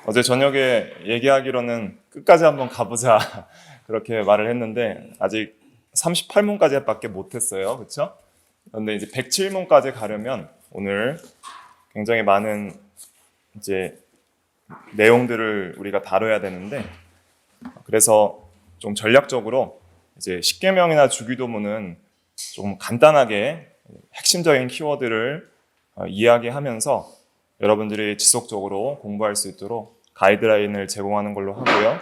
어제 저녁에 얘기하기로는 끝까지 한번 가보자 그렇게 말을 했는데 아직 38문까지밖에 못했어요. 그렇죠? 그런데 이제 107문까지 가려면 오늘 굉장히 많은 이제 내용들을 우리가 다뤄야 되는데, 그래서 좀 전략적으로 이제 십계명이나 주기도문은 좀 간단하게 핵심적인 키워드를 이야기하면서 여러분들이 지속적으로 공부할 수 있도록 가이드라인을 제공하는 걸로 하고요.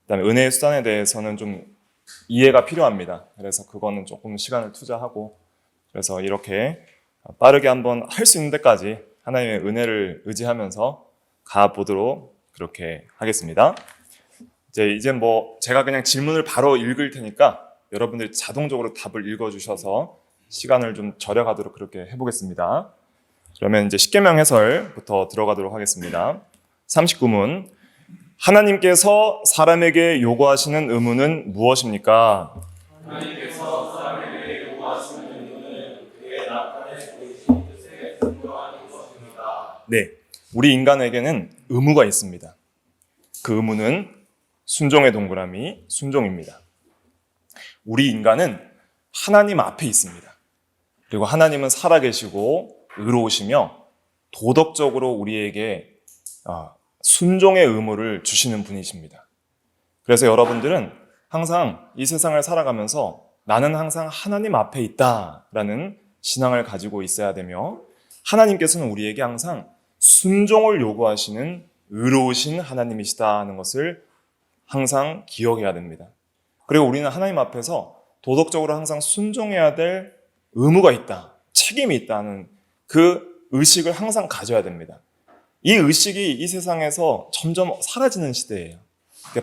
그다음에 은혜의 수단에 대해서는 좀 이해가 필요합니다. 그래서 그거는 조금 시간을 투자하고, 그래서 이렇게 빠르게 한번 할 수 있는 데까지 하나님의 은혜를 의지하면서 가보도록 그렇게 하겠습니다. 이제 뭐 제가 그냥 질문을 바로 읽을 테니까 여러분들이 자동적으로 답을 읽어주셔서 시간을 좀 절약하도록 그렇게 해보겠습니다. 그러면 이제 십계명 해설부터 들어가도록 하겠습니다. 39문. 하나님께서 사람에게 요구하시는 의무는 무엇입니까? 하나님께서 사람에게 요구하시는 의무는 그의 나타내 보이신 뜻에 순종하는 것입니다. 네, 우리 인간에게는 의무가 있습니다. 그 의무는 순종의 동그라미, 순종입니다. 우리 인간은 하나님 앞에 있습니다. 그리고 하나님은 살아계시고 의로우시며 도덕적으로 우리에게 순종의 의무를 주시는 분이십니다. 그래서 여러분들은 항상 이 세상을 살아가면서 나는 항상 하나님 앞에 있다라는 신앙을 가지고 있어야 되며, 하나님께서는 우리에게 항상 순종을 요구하시는 의로우신 하나님이시다는 것을 항상 기억해야 됩니다. 그리고 우리는 하나님 앞에서 도덕적으로 항상 순종해야 될 의무가 있다, 책임이 있다는 그 의식을 항상 가져야 됩니다. 이 의식이 이 세상에서 점점 사라지는 시대예요.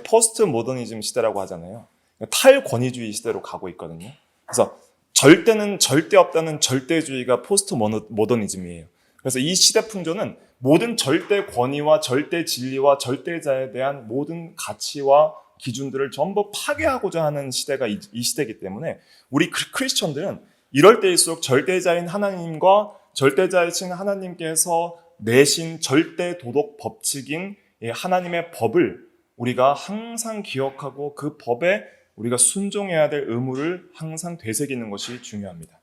포스트 모더니즘 시대라고 하잖아요. 탈권위주의 시대로 가고 있거든요. 그래서 절대는 절대 없다는 절대주의가 포스트 모더니즘이에요. 그래서 이 시대 풍조는 모든 절대 권위와 절대 진리와 절대자에 대한 모든 가치와 기준들을 전부 파괴하고자 하는 시대가 이 시대이기 때문에 우리 크리스천들은 이럴 때일수록 절대자인 하나님과 절대자이신 하나님께서 내신 절대 도덕 법칙인 하나님의 법을 우리가 항상 기억하고 그 법에 우리가 순종해야 될 의무를 항상 되새기는 것이 중요합니다.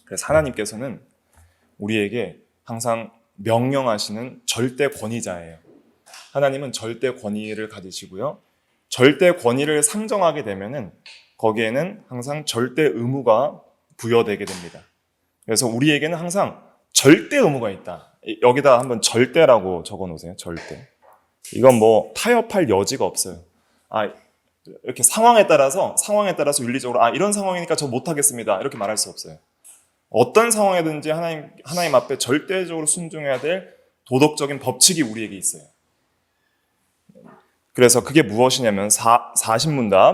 그래서 하나님께서는 우리에게 항상 명령하시는 절대 권위자예요. 하나님은 절대 권위를 가지시고요. 절대 권위를 상정하게 되면은 거기에는 항상 절대 의무가 부여되게 됩니다. 그래서 우리에게는 항상 절대 의무가 있다. 여기다 한번 절대라고 적어 놓으세요. 절대. 이건 뭐 타협할 여지가 없어요. 이렇게 상황에 따라서 윤리적으로 이런 상황이니까 저 못하겠습니다, 이렇게 말할 수 없어요. 어떤 상황이든지 하나님 앞에 절대적으로 순종해야 될 도덕적인 법칙이 우리에게 있어요. 그래서 그게 무엇이냐면 40문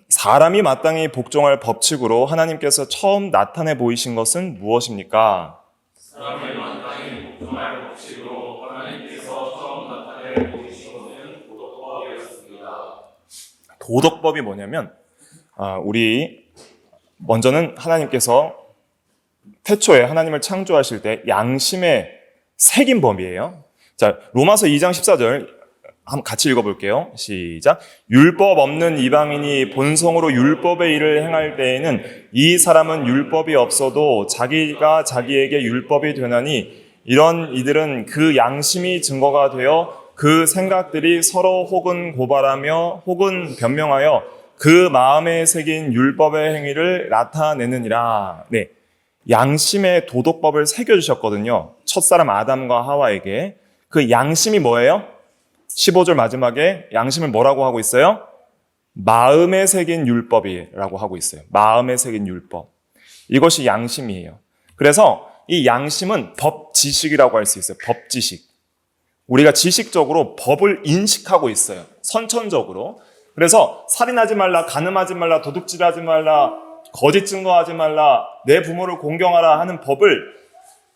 사람이 마땅히 복종할 법칙으로 하나님께서 처음 나타내 보이신 것은 무엇입니까? 사람이 마땅히 복종할 법칙으로 하나님께서 처음 나타내 보이신 것은 도덕법이었습니다. 도덕법이 뭐냐면 먼저는 하나님께서 태초에 하나님을 창조하실 때 양심의 새긴 법이에요. 자, 로마서 2장 14절 한번 같이 읽어볼게요. 시작. 율법 없는 이방인이 본성으로 율법의 일을 행할 때에는 이 사람은 율법이 없어도 자기가 자기에게 율법이 되나니 이런 이들은 그 양심이 증거가 되어 그 생각들이 서로 혹은 고발하며 혹은 변명하여 그 마음에 새긴 율법의 행위를 나타내느니라. 네, 양심의 도덕법을 새겨주셨거든요. 첫사람 아담과 하와에게. 그 양심이 뭐예요? 15절 마지막에 양심을 뭐라고 하고 있어요? 마음에 새긴 율법이라고 하고 있어요. 마음에 새긴 율법. 이것이 양심이에요. 그래서 이 양심은 법지식이라고 할 수 있어요. 법지식. 우리가 지식적으로 법을 인식하고 있어요. 선천적으로. 그래서 살인하지 말라, 간음하지 말라, 도둑질하지 말라, 거짓 증거하지 말라, 내 부모를 공경하라 하는 법을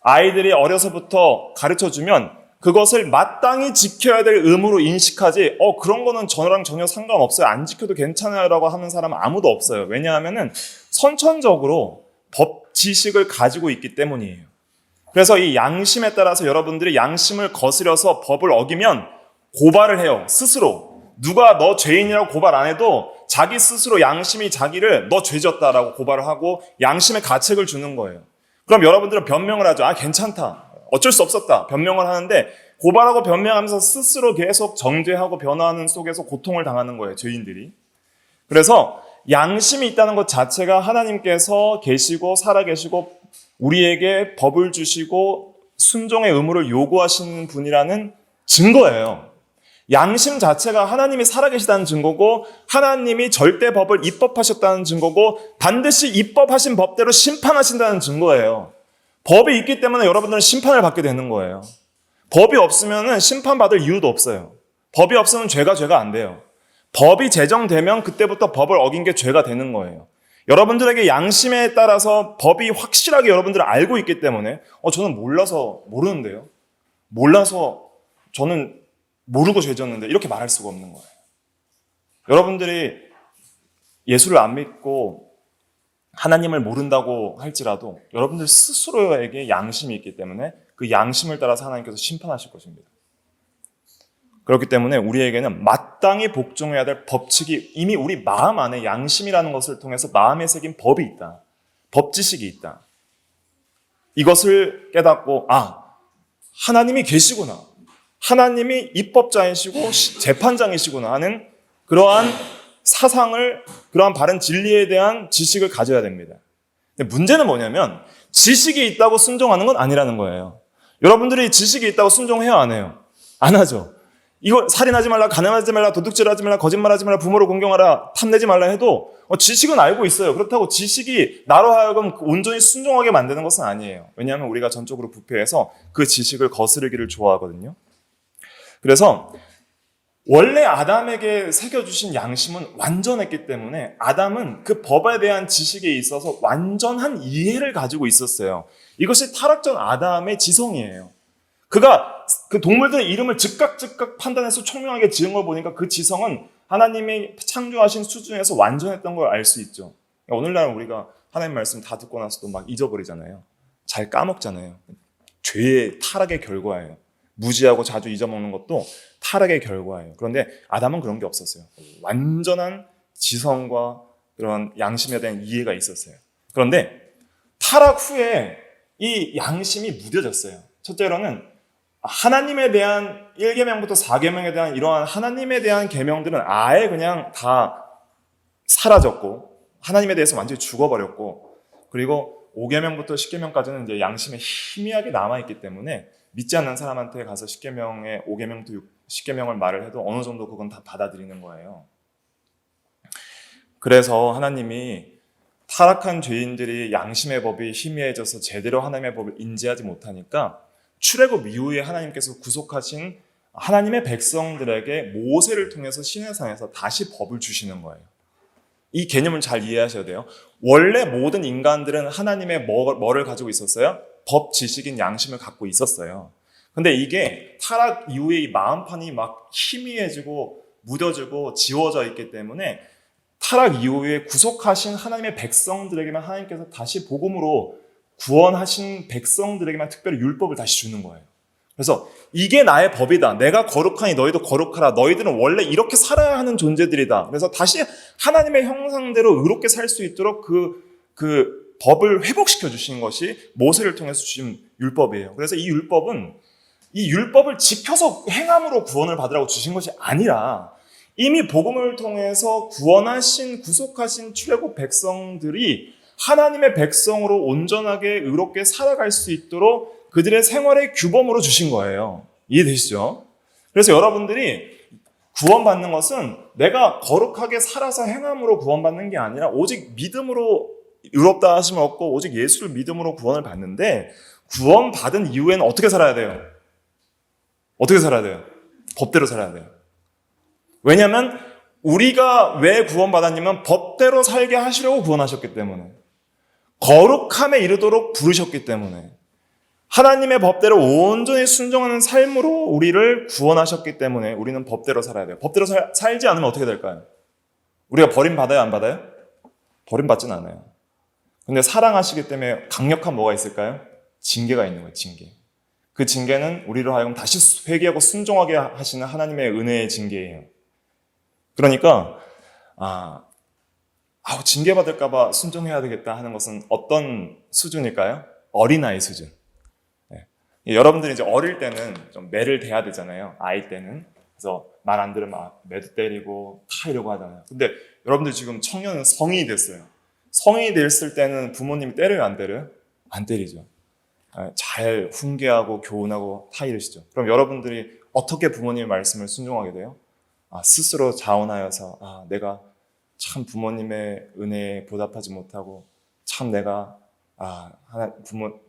아이들이 어려서부터 가르쳐주면 그것을 마땅히 지켜야 될 의무로 인식하지, 그런 거는 저랑 전혀 상관없어요, 안 지켜도 괜찮아요 라고 하는 사람은 아무도 없어요. 왜냐하면은 선천적으로 법 지식을 가지고 있기 때문이에요. 그래서 이 양심에 따라서 여러분들이 양심을 거스려서 법을 어기면 고발을 해요. 스스로. 누가 너 죄인이라고 고발 안 해도 자기 스스로 양심이 자기를 너 죄졌다라고 고발을 하고 양심의 가책을 주는 거예요. 그럼 여러분들은 변명을 하죠. 아, 괜찮다. 어쩔 수 없었다. 변명을 하는데 고발하고 변명하면서 스스로 계속 정죄하고 변화하는 속에서 고통을 당하는 거예요. 죄인들이. 그래서 양심이 있다는 것 자체가 하나님께서 계시고 살아계시고 우리에게 법을 주시고 순종의 의무를 요구하시는 분이라는 증거예요. 양심 자체가 하나님이 살아계시다는 증거고 하나님이 절대 법을 입법하셨다는 증거고 반드시 입법하신 법대로 심판하신다는 증거예요. 법이 있기 때문에 여러분들은 심판을 받게 되는 거예요. 법이 없으면 심판받을 이유도 없어요. 법이 없으면 죄가 안 돼요. 법이 제정되면 그때부터 법을 어긴 게 죄가 되는 거예요. 여러분들에게 양심에 따라서 법이 확실하게 여러분들을 알고 있기 때문에 저는 몰라서 모르는데요. 몰라서 저는 모르고 죄졌는데 이렇게 말할 수가 없는 거예요. 여러분들이 예수를 안 믿고 하나님을 모른다고 할지라도 여러분들 스스로에게 양심이 있기 때문에 그 양심을 따라서 하나님께서 심판하실 것입니다. 그렇기 때문에 우리에게는 마땅히 복종해야 될 법칙이 이미 우리 마음 안에 양심이라는 것을 통해서 마음에 새긴 법이 있다. 법지식이 있다. 이것을 깨닫고 하나님이 계시구나. 하나님이 입법자이시고 재판장이시구나 하는 그러한 사상을, 그러한 바른 진리에 대한 지식을 가져야 됩니다. 근데 문제는 뭐냐면 지식이 있다고 순종하는 건 아니라는 거예요. 여러분들이 지식이 있다고 순종해요, 안 해요? 안 하죠. 이거 살인하지 말라, 가늠하지 말라, 도둑질하지 말라, 거짓말하지 말라, 부모를 공경하라, 탐내지 말라 해도 지식은 알고 있어요. 그렇다고 지식이 나로 하여금 온전히 순종하게 만드는 것은 아니에요. 왜냐하면 우리가 전적으로 부패해서 그 지식을 거스르기를 좋아하거든요. 그래서 원래 아담에게 새겨주신 양심은 완전했기 때문에 아담은 그 법에 대한 지식에 있어서 완전한 이해를 가지고 있었어요. 이것이 타락 전 아담의 지성이에요. 그가 그 동물들의 이름을 즉각 판단해서 총명하게 지은 걸 보니까 그 지성은 하나님이 창조하신 수준에서 완전했던 걸 알 수 있죠. 오늘날 우리가 하나님 말씀 다 듣고 나서도 막 잊어버리잖아요. 잘 까먹잖아요. 죄의 타락의 결과예요. 무지하고 자주 잊어먹는 것도 타락의 결과예요. 그런데 아담은 그런 게 없었어요. 완전한 지성과 그런 양심에 대한 이해가 있었어요. 그런데 타락 후에 이 양심이 무뎌졌어요. 첫째로는 하나님에 대한 1계명부터 4계명에 대한 이러한 하나님에 대한 계명들은 아예 그냥 다 사라졌고 하나님에 대해서 완전히 죽어버렸고, 그리고 5계명부터 10계명까지는 이제 양심에 희미하게 남아있기 때문에 믿지 않는 사람한테 가서 10계명에 5계명부터 10계명을 말을 해도 어느 정도 그건 다 받아들이는 거예요. 그래서 하나님이 타락한 죄인들이 양심의 법이 희미해져서 제대로 하나님의 법을 인지하지 못하니까 출애굽 이후에 하나님께서 구속하신 하나님의 백성들에게 모세를 통해서 시내산에서 다시 법을 주시는 거예요. 이 개념을 잘 이해하셔야 돼요. 원래 모든 인간들은 하나님의 뭐를 가지고 있었어요? 법 지식인 양심을 갖고 있었어요. 근데 이게 타락 이후에 이 마음판이 막 희미해지고 무뎌지고 지워져 있기 때문에 타락 이후에 구속하신 하나님의 백성들에게만 하나님께서 다시 복음으로 구원하신 백성들에게만 특별히 율법을 다시 주는 거예요. 그래서 이게 나의 법이다. 내가 거룩하니 너희도 거룩하라. 너희들은 원래 이렇게 살아야 하는 존재들이다. 그래서 다시 하나님의 형상대로 의롭게 살 수 있도록 그 법을 회복시켜 주신 것이 모세를 통해서 주신 율법이에요. 그래서 이 율법을 지켜서 행함으로 구원을 받으라고 주신 것이 아니라 이미 복음을 통해서 구원하신 구속하신 출애굽 백성들이 하나님의 백성으로 온전하게 의롭게 살아갈 수 있도록 그들의 생활의 규범으로 주신 거예요. 이해되시죠? 그래서 여러분들이 구원받는 것은 내가 거룩하게 살아서 행함으로 구원받는 게 아니라 오직 믿음으로 의롭다 하심을 얻고 오직 예수를 믿음으로 구원을 받는데, 구원받은 이후에는 어떻게 살아야 돼요? 어떻게 살아야 돼요? 법대로 살아야 돼요. 왜냐하면 우리가 왜 구원받았냐면 법대로 살게 하시려고 구원하셨기 때문에, 거룩함에 이르도록 부르셨기 때문에, 하나님의 법대로 온전히 순종하는 삶으로 우리를 구원하셨기 때문에 우리는 법대로 살아야 돼요. 법대로 살지 않으면 어떻게 될까요? 우리가 버림받아요, 안 받아요? 버림받진 않아요. 근데 사랑하시기 때문에 강력한 뭐가 있을까요? 징계가 있는 거예요. 징계. 그 징계는 우리로 하여금 다시 회개하고 순종하게 하시는 하나님의 은혜의 징계예요. 그러니까 징계받을까 봐 순종해야 되겠다 하는 것은 어떤 수준일까요? 어린아이 수준. 네. 여러분들이 이제 어릴 때는 좀 매를 대야 되잖아요. 아이 때는. 그래서 말 안 들으면 매도 때리고 타이려고 하잖아요. 근데 여러분들 지금 청년은 성인이 됐어요. 성인이 됐을 때는 부모님이 때려요, 안 때려요? 안 때리죠. 잘 훈계하고 교훈하고 타이르시죠. 그럼 여러분들이 어떻게 부모님의 말씀을 순종하게 돼요? 스스로 자원하여서 내가 참 부모님의 은혜에 보답하지 못하고 참 내가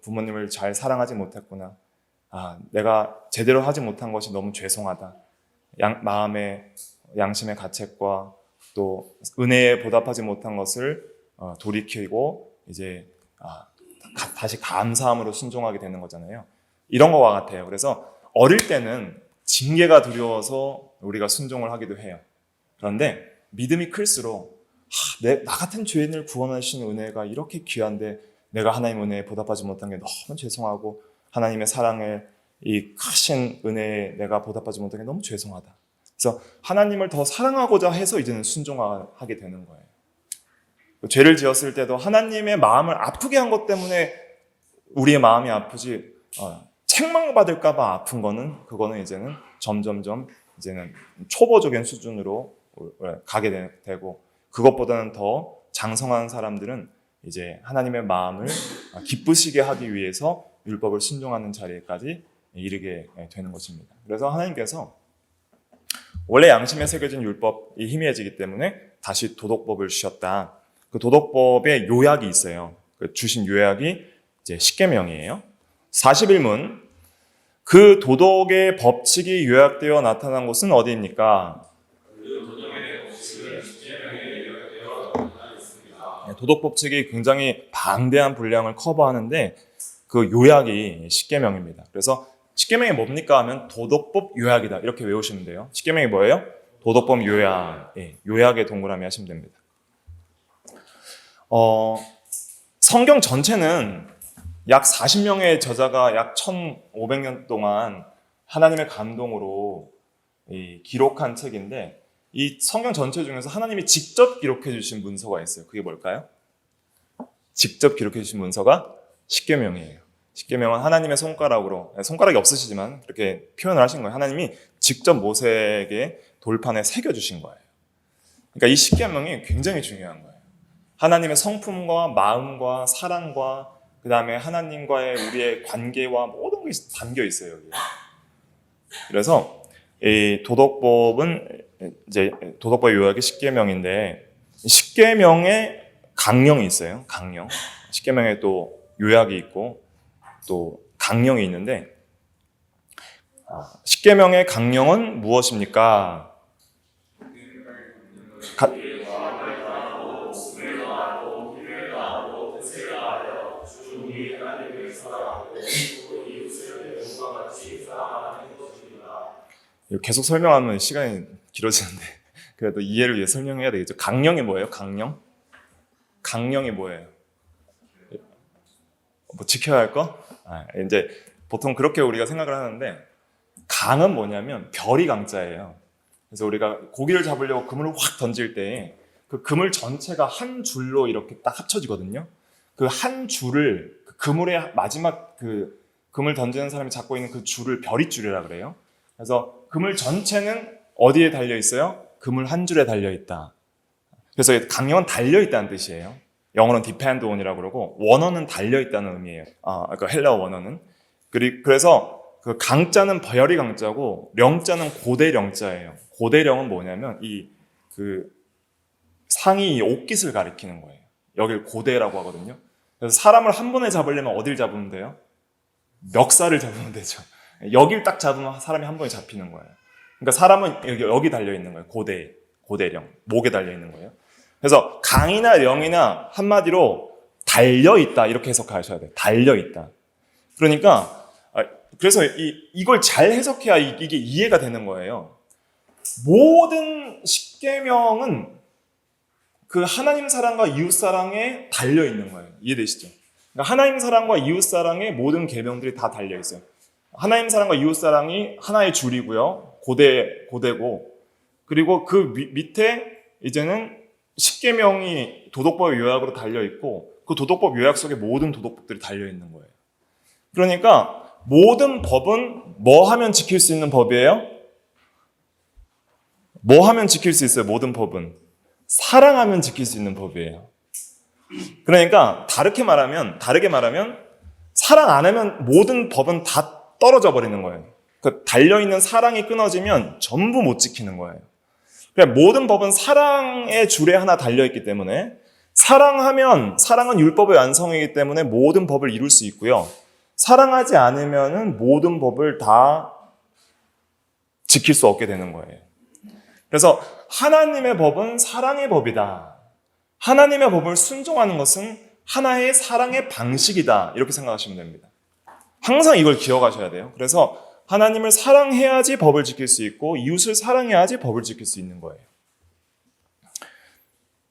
부모님을 잘 사랑하지 못했구나. 내가 제대로 하지 못한 것이 너무 죄송하다. 마음의 양심의 가책과 또 은혜에 보답하지 못한 것을 돌이키고 이제 다시 감사함으로 순종하게 되는 거잖아요. 이런 거와 같아요. 그래서 어릴 때는 징계가 두려워서 우리가 순종을 하기도 해요. 그런데 믿음이 클수록 나 같은 죄인을 구원하시는 은혜가 이렇게 귀한데 내가 하나님 은혜에 보답하지 못한 게 너무 죄송하고 하나님의 사랑을 이 크신 은혜에 내가 보답하지 못한 게 너무 죄송하다. 그래서 하나님을 더 사랑하고자 해서 이제는 순종하게 되는 거예요. 죄를 지었을 때도 하나님의 마음을 아프게 한 것 때문에 우리의 마음이 아프지 책망받을까 봐 아픈 거는 그거는 이제는 점점점 이제는 초보적인 수준으로 가게 되고 그것보다는 더 장성한 사람들은 이제 하나님의 마음을 기쁘시게 하기 위해서 율법을 순종하는 자리까지 이르게 되는 것입니다. 그래서 하나님께서 원래 양심에 새겨진 율법이 희미해지기 때문에 다시 도덕법을 주셨다. 그 도덕법의 요약이 있어요. 그 주신 요약이 이제 십계명이에요. 41문. 그 도덕의 법칙이 요약되어 나타난 곳은 어디입니까? 도덕 법칙이 굉장히 방대한 분량을 커버하는데 그 요약이 십계명입니다. 그래서 십계명이 뭡니까 하면 도덕법 요약이다 이렇게 외우시면 돼요. 십계명이 뭐예요? 도덕법 요약. 요약의 동그라미 하시면 됩니다. 성경 전체는 약 40명의 저자가 약 1500년 동안 하나님의 감동으로 기록한 책인데 이 성경 전체 중에서 하나님이 직접 기록해 주신 문서가 있어요. 그게 뭘까요? 직접 기록해 주신 문서가 십계명이에요. 십계명은 하나님의 손가락이 없으시지만 그렇게 표현을 하신 거예요. 하나님이 직접 모세에게 돌판에 새겨주신 거예요. 그러니까 이 십계명이 굉장히 중요한 거예요. 하나님의 성품과 마음과 사랑과 그 다음에 하나님과의 우리의 관계와 모든 것이 담겨 있어요. 여기. 그래서 이 도덕법은 이제 도덕법 요약이 십계명인데 십계명에 강령이 있어요. 강령. 십계명에 또 요약이 있고 또 강령이 있는데 십계명의 강령은 무엇입니까? 계속 설명하면 시간이 길어지는데 그래도 이해를 위해 설명해야 되겠죠. 강령이 뭐예요? 강령? 강령이 뭐예요? 뭐 지켜야 할 거? 이제 보통 그렇게 우리가 생각을 하는데 강은 뭐냐면 별이 강자예요. 그래서 우리가 고기를 잡으려고 그물을 확 던질 때 그 그물 전체가 한 줄로 이렇게 딱 합쳐지거든요. 그 한 줄을 그 그물의 마지막 그 그물 던지는 사람이 잡고 있는 그 줄을 별이줄이라 그래요. 그래서 그물 전체는 어디에 달려 있어요? 그물 한 줄에 달려 있다. 그래서 강령은 달려 있다는 뜻이에요. 영어는 depend on이라고 그러고 원어는 달려 있다는 의미예요. 그러니까 헬라어 원어는. 그래서 그 강자는 별이 강자고 령자는 고대령자예요. 고대령은 뭐냐면 그 상이 옷깃을 가리키는 거예요. 여길 고대라고 하거든요. 그래서 사람을 한 번에 잡으려면 어딜 잡으면 돼요? 멱살을 잡으면 되죠. 여길 딱 잡으면 사람이 한 번에 잡히는 거예요. 그러니까 사람은 여기 달려 있는 거예요. 고대령, 목에 달려 있는 거예요. 그래서 강이나 령이나 한마디로 달려 있다 이렇게 해석하셔야 돼요. 달려 있다. 그러니까 그래서 이걸 잘 해석해야 이게 이해가 되는 거예요. 모든 십계명은 그 하나님 사랑과 이웃 사랑에 달려 있는 거예요. 이해되시죠? 그러니까 하나님 사랑과 이웃 사랑의 모든 계명들이 다 달려 있어요. 하나님 사랑과 이웃 사랑이 하나의 줄이고요. 고대고 그리고 그 밑에 이제는 10계명이 도덕법 요약으로 달려 있고 그 도덕법 요약 속에 모든 도덕법들이 달려 있는 거예요. 그러니까 모든 법은 뭐 하면 지킬 수 있는 법이에요? 뭐 하면 지킬 수 있어요? 모든 법은 사랑하면 지킬 수 있는 법이에요. 그러니까 다르게 말하면 사랑 안 하면 모든 법은 다 떨어져 버리는 거예요. 그 달려있는 사랑이 끊어지면 전부 못 지키는 거예요. 그러니까 모든 법은 사랑의 줄에 하나 달려있기 때문에 사랑은 율법의 완성이기 때문에 모든 법을 이룰 수 있고요. 사랑하지 않으면은 모든 법을 다 지킬 수 없게 되는 거예요. 그래서 하나님의 법은 사랑의 법이다. 하나님의 법을 순종하는 것은 하나의 사랑의 방식이다. 이렇게 생각하시면 됩니다. 항상 이걸 기억하셔야 돼요. 그래서 하나님을 사랑해야지 법을 지킬 수 있고 이웃을 사랑해야지 법을 지킬 수 있는 거예요.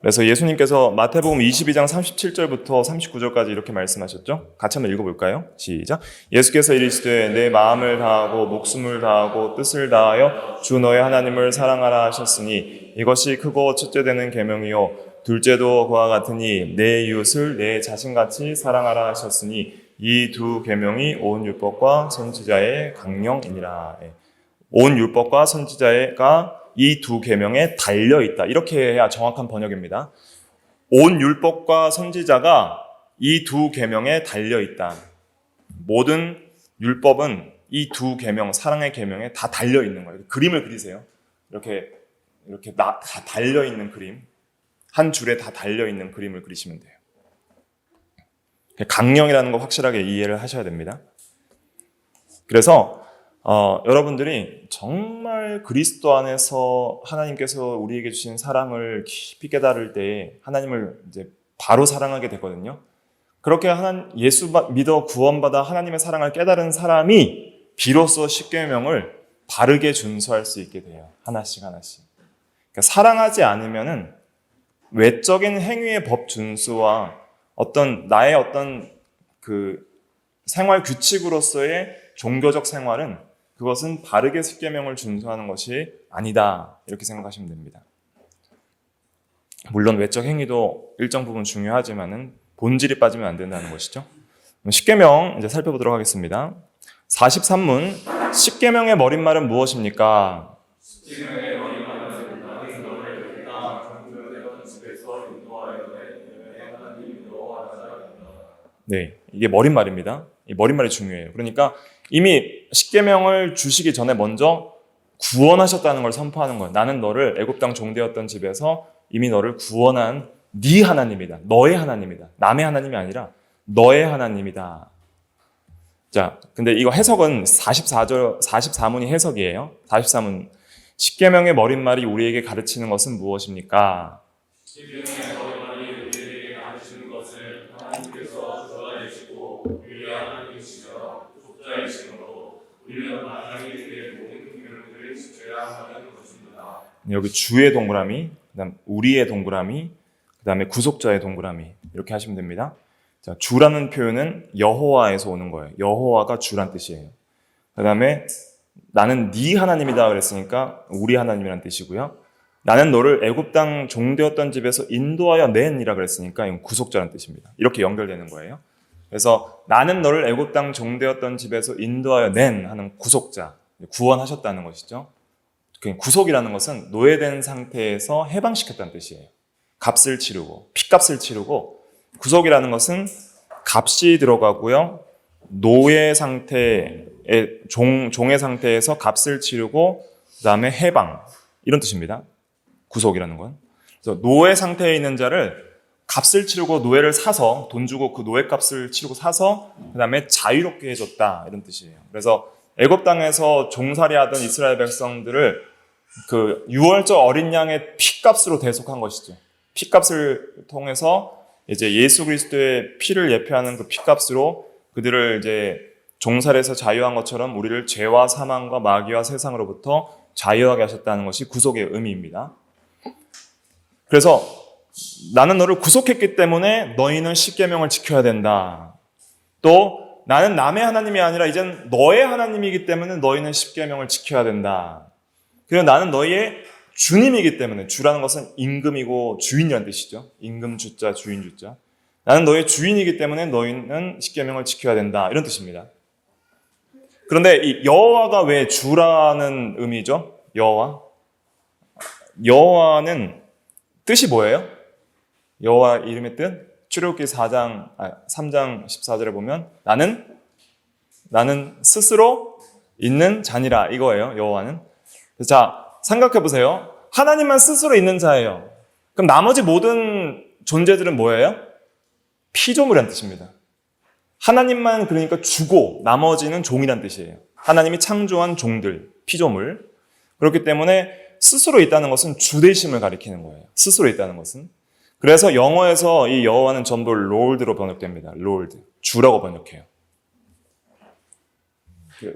그래서 예수님께서 마태복음 22장 37절부터 39절까지 이렇게 말씀하셨죠. 같이 한번 읽어볼까요? 시작. 예수께서 이르시되 내 마음을 다하고 목숨을 다하고 뜻을 다하여 주 너의 하나님을 사랑하라 하셨으니 이것이 크고 첫째 되는 계명이요 둘째도 그와 같으니 내 이웃을 내 자신같이 사랑하라 하셨으니 이 두 계명이 온 율법과 선지자의 강령이니라. 온 율법과 선지자가 이 두 계명에 달려 있다. 이렇게 해야 정확한 번역입니다. 온 율법과 선지자가 이 두 계명에 달려 있다. 모든 율법은 이 두 계명, 사랑의 계명에 다 달려 있는 거예요. 그림을 그리세요. 이렇게 다 달려 있는 그림, 한 줄에 다 달려 있는 그림을 그리시면 돼요. 강령이라는 거 확실하게 이해를 하셔야 됩니다. 그래서 여러분들이 정말 그리스도 안에서 하나님께서 우리에게 주신 사랑을 깊이 깨달을 때 하나님을 이제 바로 사랑하게 되거든요. 그렇게 예수 믿어 구원받아 하나님의 사랑을 깨달은 사람이 비로소 십계명을 바르게 준수할 수 있게 돼요. 하나씩. 그러니까 사랑하지 않으면은 외적인 행위의 법 준수와 나의 그 생활 규칙으로서의 종교적 생활은 그것은 바르게 십계명을 준수하는 것이 아니다. 이렇게 생각하시면 됩니다. 물론 외적 행위도 일정 부분 중요하지만은 본질이 빠지면 안 된다는 것이죠. 십계명 이제 살펴보도록 하겠습니다. 43문 십계명의 머릿말은 무엇입니까? 십계명의 머리말은 나는 너를 듣다 정죄되던 집에서 인도하여 내 하나님 여호와라. 네, 이게 머릿말입니다. 이 머릿말이 중요해요. 그러니까 이미 십계명을 주시기 전에 먼저 구원하셨다는 걸 선포하는 거예요. 나는 너를 애굽 땅 종되었던 집에서 이미 너를 구원한 네 하나님이다. 너의 하나님이다. 남의 하나님이 아니라 너의 하나님이다. 자, 근데 이거 해석은 44문이 해석이에요. 44문. 십계명의 머릿말이 우리에게 가르치는 것은 무엇입니까? 십계명의 머리말이 우리에게 가르치는 것을 하나님께서 주가 되시고 우리의 하나님이시며 속자이시므로 우리는 하나님께 모든 계명들을 지켜야 하는 것입니다. 여기 주의 동그라미, 그다음 우리의 동그라미, 그다음에 구속자의 동그라미 이렇게 하시면 됩니다. 자, 주라는 표현은 여호와에서 오는 거예요. 여호와가 주란 뜻이에요. 그다음에 나는 네 하나님이다 그랬으니까 우리 하나님이란 뜻이고요. 나는 너를 애굽 땅 종되었던 집에서 인도하여 낸이라 그랬으니까 이건 구속자란 뜻입니다. 이렇게 연결되는 거예요. 그래서 나는 너를 애굽 땅 종되었던 집에서 인도하여 낸 하는 구속자, 구원하셨다는 것이죠. 구속이라는 것은 노예된 상태에서 해방시켰다는 뜻이에요. 값을 치르고 핏값을 치르고 구속이라는 것은 값이 들어가고요. 노예 상태의 종의 상태에서 값을 치르고 그다음에 해방 이런 뜻입니다. 구속이라는 건. 그래서 노예 상태에 있는 자를 값을 치르고 노예를 사서 돈 주고 그 노예 값을 치르고 사서 그다음에 자유롭게 해줬다 이런 뜻이에요. 그래서 애굽 땅에서 종살이하던 이스라엘 백성들을 그 유월절 어린 양의 피값으로 대속한 것이죠. 피값을 통해서 이제 예수 그리스도의 피를 예표하는 그 피값으로 그들을 이제 종살에서 자유한 것처럼 우리를 죄와 사망과 마귀와 세상으로부터 자유하게 하셨다는 것이 구속의 의미입니다. 그래서 나는 너를 구속했기 때문에 너희는 십계명을 지켜야 된다. 또 나는 남의 하나님이 아니라 이젠 너의 하나님이기 때문에 너희는 십계명을 지켜야 된다. 그리고 나는 너희의 주님이기 때문에, 주라는 것은 임금이고 주인이라는 뜻이죠. 임금 주자, 주인 주자. 나는 너의 주인이기 때문에 너희는 십계명을 지켜야 된다. 이런 뜻입니다. 그런데 이 여호와가 왜 주라는 의미죠? 여호와는 뜻이 뭐예요? 여호와 이름의 뜻? 출애굽기 3장 14절에 보면 나는 스스로 있는 자니라 이거예요. 여호와는. 자, 생각해 보세요. 하나님만 스스로 있는 자예요. 그럼 나머지 모든 존재들은 뭐예요? 피조물이라는 뜻입니다. 하나님만 그러니까 주고 나머지는 종이란 뜻이에요. 하나님이 창조한 종들, 피조물. 그렇기 때문에 스스로 있다는 것은 주되심을 가리키는 거예요. 스스로 있다는 것은. 그래서 영어에서 이 여호와는 전부 롤드로 번역됩니다. 롤드. 주라고 번역해요.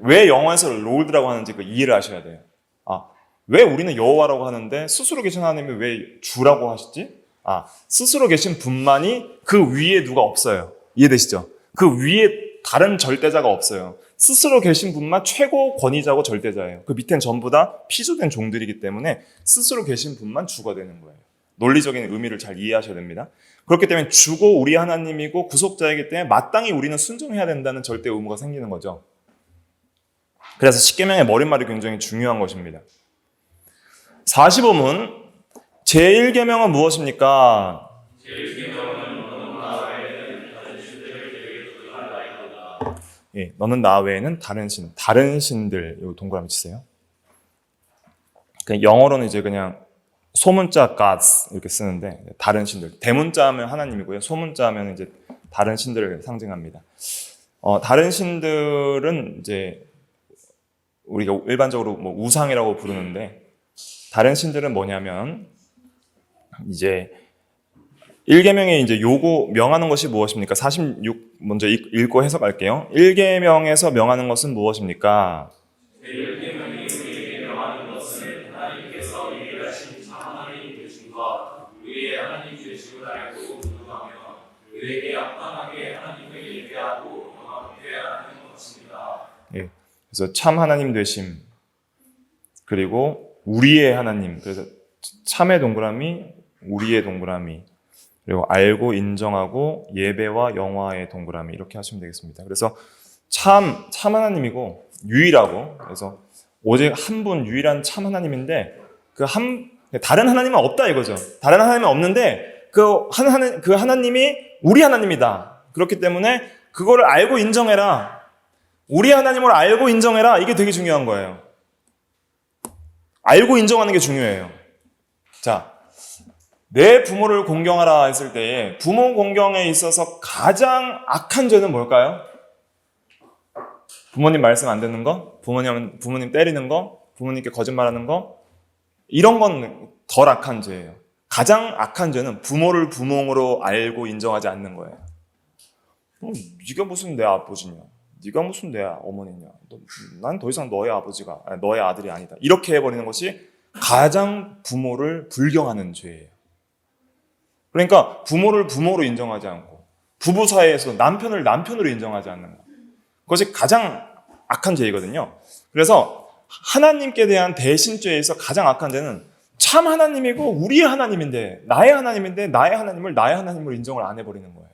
왜 영어에서 롤드라고 하는지 그 이해를 하셔야 돼요. 왜 우리는 여호와라고 하는데 스스로 계신 하나님이 왜 주라고 하시지? 스스로 계신 분만이 그 위에 누가 없어요. 이해되시죠? 그 위에 다른 절대자가 없어요. 스스로 계신 분만 최고 권위자고 절대자예요. 그 밑엔 전부 다 피조된 종들이기 때문에 스스로 계신 분만 주가 되는 거예요. 논리적인 의미를 잘 이해하셔야 됩니다. 그렇기 때문에 주고 우리 하나님이고 구속자이기 때문에 마땅히 우리는 순종해야 된다는 절대 의무가 생기는 거죠. 그래서 십계명의 머릿말이 굉장히 중요한 것입니다. 45문 제1계명은 무엇입니까? 예, 너는 나 외에는 다른 신들, 요 동그라미 치세요. 영어로는 이제 그냥 소문자 gods 이렇게 쓰는데 다른 신들, 대문자 하면 하나님이고요. 소문자 하면 이제 다른 신들을 상징합니다. 다른 신들은 이제 우리가 일반적으로 뭐 우상이라고 부르는데 다른 신들은 뭐냐면 이제 1계명에 이제 명하는 것이 무엇입니까? 46 먼저 읽고 해석할게요. 1계명에서 명하는 것은 무엇입니까? 제1계명이 우리에게 명하는 것은 하나님께서 유일하신 참 하나님 되심과 우리의 하나님 되심을 알고 분노하며 그에게 합당하게 하나님을 예배하고 영화롭게 하는 것입니다. 예, 그래서 참 하나님 되심 그리고 우리의 하나님, 그래서 참의 동그라미, 우리의 동그라미, 그리고 알고 인정하고 예배와 영화의 동그라미 이렇게 하시면 되겠습니다. 그래서 참 하나님이고 유일하고, 그래서 오직 한 분 유일한 참 하나님인데 다른 하나님은 없다 이거죠. 다른 하나님은 없는데 그 하나님이 우리 하나님이다. 그렇기 때문에 그거를 알고 인정해라. 우리 하나님을 알고 인정해라. 이게 되게 중요한 거예요. 알고 인정하는 게 중요해요. 자, 내 부모를 공경하라 했을 때에 부모 공경에 있어서 가장 악한 죄는 뭘까요? 부모님 말씀 안 듣는 거, 부모님 때리는 거, 부모님께 거짓말하는 거, 이런 건 덜 악한 죄예요. 가장 악한 죄는 부모를 부모로 알고 인정하지 않는 거예요. 네가 무슨 내 아버지냐? 네가 무슨 내 어머니냐? 난 더 이상 너의 아들이 아니다. 이렇게 해버리는 것이 가장 부모를 불경하는 죄예요. 그러니까 부모를 부모로 인정하지 않고 부부 사이에서 남편을 남편으로 인정하지 않는 것. 그것이 가장 악한 죄이거든요. 그래서 하나님께 대한 대신죄에서 가장 악한 죄는 참 하나님이고 우리의 하나님인데 나의 하나님을 나의 하나님으로 인정을 안 해버리는 거예요.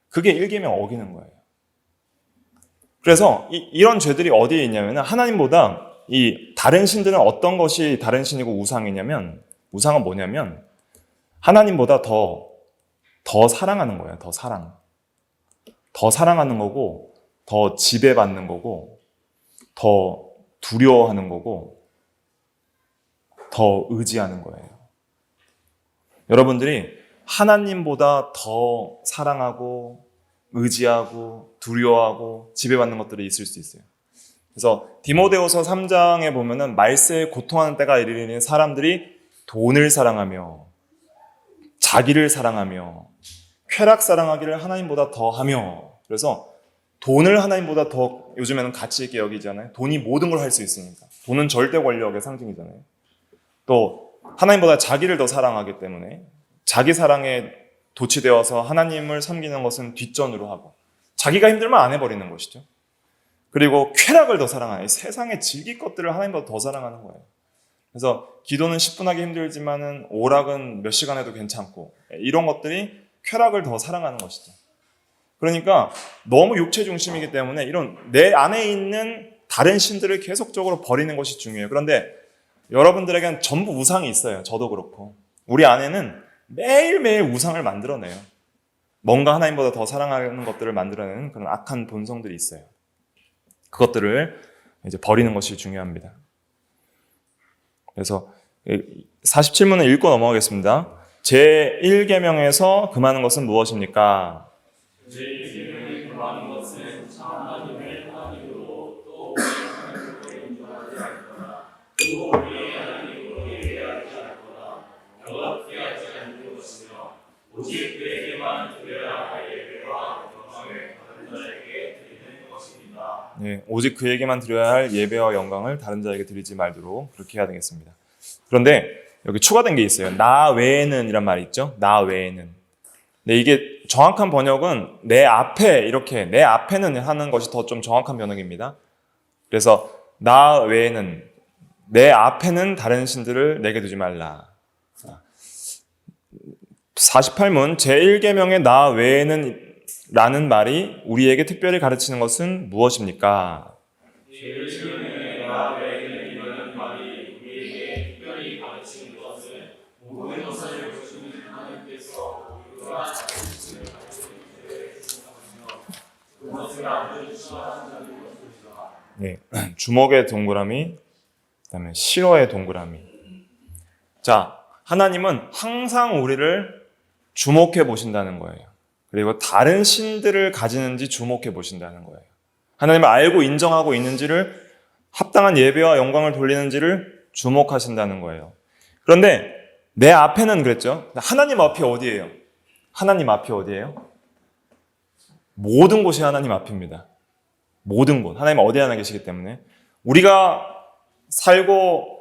그게 1계명 어기는 거예요. 그래서 이런 죄들이 어디에 있냐면 하나님보다 이 다른 신들은 어떤 것이 다른 신이고 우상이냐면, 우상은 뭐냐면 하나님보다 더 사랑하는 거예요. 더 사랑하는 거고, 더 지배받는 거고, 더 두려워하는 거고, 더 의지하는 거예요. 여러분들이 하나님보다 더 사랑하고 의지하고 두려워하고 지배받는 것들이 있을 수 있어요. 그래서 디모데후서 3장에 보면은 말세에 고통하는 때가 이르니 사람들이 돈을 사랑하며 자기를 사랑하며 쾌락 사랑하기를 하나님보다 더 하며, 그래서 돈을 하나님보다 더 요즘에는 가치 있게 여기잖아요. 돈이 모든 걸 할 수 있으니까. 돈은 절대 권력의 상징이잖아요. 또 하나님보다 자기를 더 사랑하기 때문에 자기 사랑에 도취되어서 하나님을 섬기는 것은 뒷전으로 하고, 자기가 힘들면 안 해버리는 것이죠. 그리고 쾌락을 더 사랑하는, 이 세상의 즐길 것들을 하나님보다 더 사랑하는 거예요. 그래서 기도는 10분 하기 힘들지만은 오락은 몇 시간 해도 괜찮고, 이런 것들이 쾌락을 더 사랑하는 것이죠. 그러니까 너무 육체 중심이기 때문에 이런 내 안에 있는 다른 신들을 계속적으로 버리는 것이 중요해요. 그런데 여러분들에게는 전부 우상이 있어요. 저도 그렇고. 우리 안에는 매일매일 우상을 만들어내요. 뭔가 하나님보다 더 사랑하는 것들을 만들어내는 그런 악한 본성들이 있어요. 그것들을 이제 버리는 것이 중요합니다. 그래서 47문을 읽고 넘어가겠습니다. 제1계명에서 금하는 것은 무엇입니까? 제1계명이 금하는 것은 참 하나님을 하나님으로 또 하나님을 인정하지 않거나 또 우리의 하나님으로 예배하지 않거나 영광케 하지 않는 것이며 오직 그에게만 드려야 할 예배와 영광을 다른 자에게 드리는 것입니다. 네, 오직 그에게만 드려야 할 예배와 영광을 다른 자에게 드리지 말도록 그렇게 해야 되겠습니다. 그런데 여기 추가된 게 있어요. 나 외에는 이란 말이 있죠. 나 외에는. 근데 이게 정확한 번역은 내 앞에 이렇게 내 앞에는 하는 것이 더 좀 정확한 번역입니다. 그래서 나 외에는 내 앞에는 다른 신들을 내게 두지 말라. 48문 제1계명의 나 외에는 라는 말이 우리에게 특별히 가르치는 것은 무엇입니까? 제1계명의 나 외에는 이라는 말이 우리에게 특별히 가르치는 것은 모든 것을 주신 하나님께서 우리가 가르치는 그것을 아주 싫어하신다는 것입니다. 네, 주먹의 동그라미, 그다음에 싫어의 동그라미. 자, 하나님은 항상 우리를 주목해 보신다는 거예요. 그리고 다른 신들을 가지는지 주목해 보신다는 거예요. 하나님을 알고 인정하고 있는지를, 합당한 예배와 영광을 돌리는지를 주목하신다는 거예요. 그런데 내 앞에는 그랬죠. 하나님 앞이 어디예요? 하나님 앞이 어디예요? 모든 곳이 하나님 앞입니다. 모든 곳. 하나님 어디 하나 계시기 때문에 우리가 살고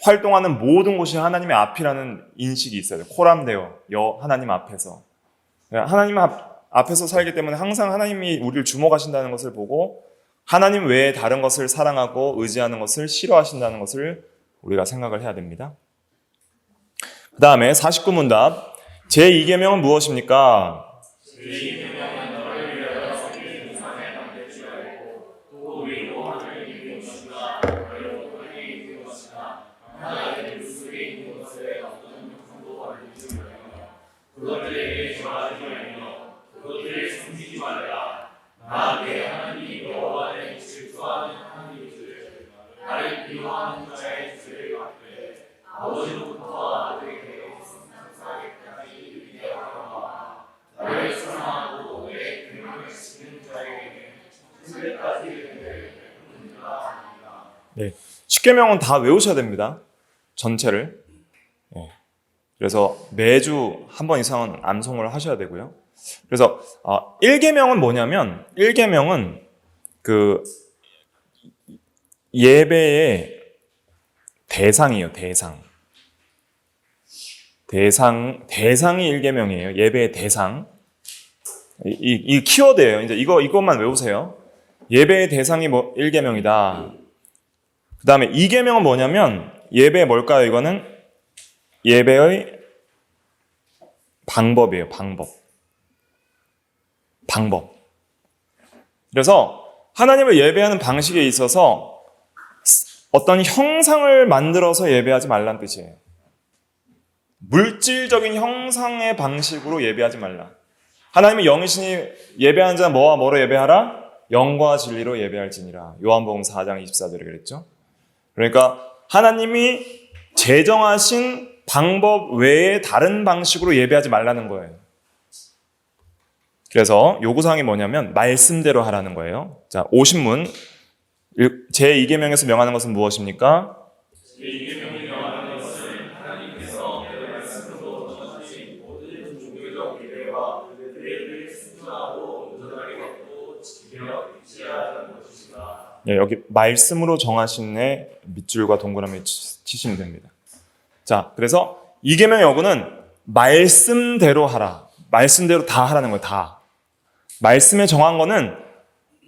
활동하는 모든 곳이 하나님의 앞이라는 인식이 있어요. 코람데오, 하나님 앞에서. 하나님 앞에서 살기 때문에 항상 하나님이 우리를 주목하신다는 것을 보고 하나님 외에 다른 것을 사랑하고 의지하는 것을 싫어하신다는 것을 우리가 생각을 해야 됩니다. 그 다음에 49문답 제2계명은 무엇입니까? 제2계명은 너를 위하여 섬기는 우상을 만들지 말고 또 위로하는 있는 것이나 너를 하게 있는 것이나 하나의 물속에 있는 것에 어떤 형상도 만들지 말며 그것들에게 절하지 말며 그것들을 섬기지 말라. 나 내 하나님 여호와는 질투하는 하나님이시를 나를 미워하는 자의 죄를 갚되 아버지로부터 아들에게 상사에게까지 위대하노라. 나를 사랑하고 내 계명을 지키는 자에게는 천대까지 은혜를 베푸느니라. 네, 10계명은 다 외우셔야 됩니다. 전체를. 네. 그래서 매주 한 번 이상은 암송을 하셔야 되고요. 그래서 1계명은 뭐냐면 1계명은 그 예배의 대상이에요. 대상이 1계명이에요. 예배의 대상. 이 키워드예요. 이제 이것만 외우세요. 예배의 대상이 1계명이다. 그 다음에 2계명은 뭐냐면 예배 뭘까요? 이거는 예배의 방법이에요. 방법. 그래서 하나님을 예배하는 방식에 있어서 어떤 형상을 만들어서 예배하지 말라는 뜻이에요. 물질적인 형상의 방식으로 예배하지 말라. 하나님의 영이시니 예배하는 자는 뭐와 뭐로 예배하라? 영과 진리로 예배할지니라. 요한복음 4장 24절에 그랬죠. 그러니까 하나님이 제정하신 방법 외에 다른 방식으로 예배하지 말라는 거예요. 그래서 요구사항이 뭐냐면 말씀대로 하라는 거예요. 자, 50문 제2계명에서 명하는 것은 무엇입니까? 제2계명이 명하는 것은 하나님께서 내 말씀으로 정하신 모든 종교적 예배와 예배를 순종하고 온전하게 받고 지키며 지혜하는 것이다. 네, 여기 말씀으로 정하신의 밑줄과 동그라미 치시면 됩니다. 자, 그래서 2계명의 어구는 말씀대로 하라. 말씀대로 다 하라는 거예요. 다. 말씀에 정한 거는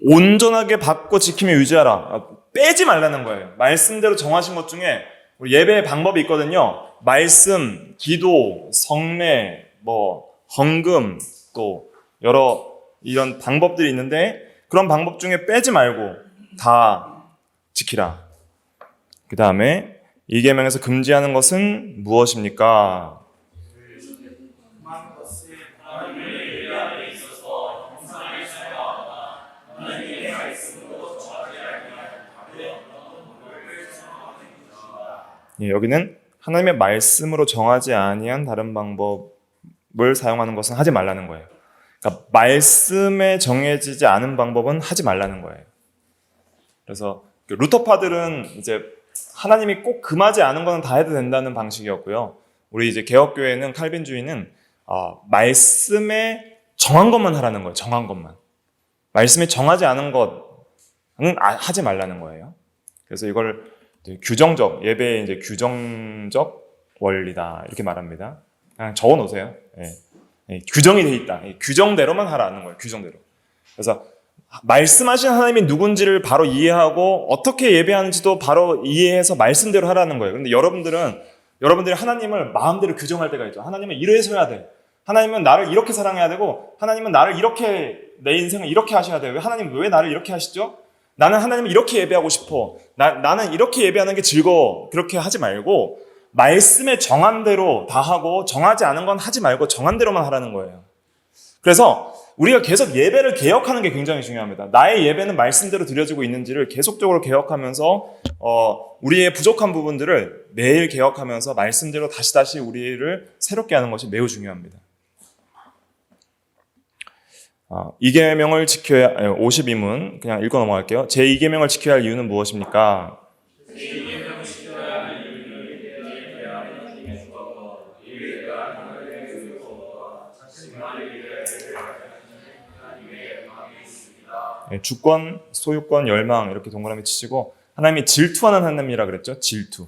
온전하게 받고 지키며 유지하라. 빼지 말라는 거예요. 말씀대로 정하신 것 중에 우리 예배의 방법이 있거든요. 말씀, 기도, 성례, 헌금, 또 여러 이런 방법들이 있는데 그런 방법 중에 빼지 말고 다 지키라. 그 다음에 이 계명에서 금지하는 것은 무엇입니까? 예, 여기는 하나님의 말씀으로 정하지 아니한 다른 방법을 사용하는 것은 하지 말라는 거예요. 그러니까 말씀에 정해지지 않은 방법은 하지 말라는 거예요. 그래서 루터파들은 이제 하나님이 꼭 금하지 않은 거는 다 해도 된다는 방식이었고요. 우리 이제 개혁교회는 칼빈주의는 말씀에 정한 것만 하라는 거예요. 정한 것만. 말씀에 정하지 않은 것은 하지 말라는 거예요. 그래서 이걸 규정적, 예배의 이제 규정적 원리다 이렇게 말합니다. 그냥 적어 놓으세요. 예. 규정이 돼 있다. 규정대로만 하라는 거예요. 규정대로. 그래서 말씀하신 하나님이 누군지를 바로 이해하고 어떻게 예배하는지도 바로 이해해서 말씀대로 하라는 거예요. 그런데 여러분들이 하나님을 마음대로 규정할 때가 있죠. 하나님은 이래서 해야 돼. 하나님은 나를 이렇게 사랑해야 되고 하나님은 나를 이렇게 내 인생을 이렇게 하셔야 돼요. 하나님 왜 나를 이렇게 하시죠? 나는 하나님을 이렇게 예배하고 싶어. 나는 이렇게 예배하는 게 즐거워. 그렇게 하지 말고 말씀에 정한 대로 다 하고 정하지 않은 건 하지 말고 정한 대로만 하라는 거예요. 그래서 우리가 계속 예배를 개혁하는 게 굉장히 중요합니다. 나의 예배는 말씀대로 드려지고 있는지를 계속적으로 개혁하면서 우리의 부족한 부분들을 매일 개혁하면서 말씀대로 다시 우리를 새롭게 하는 것이 매우 중요합니다. 이 계명을 지켜야 52문 그냥 읽고 넘어갈게요. 제 2계명을 지켜야 할 이유는 무엇입니까? 주권, 소유권, 열망 이렇게 동그라미 치시고 하나님이 질투하는 하나님이라 그랬죠. 질투.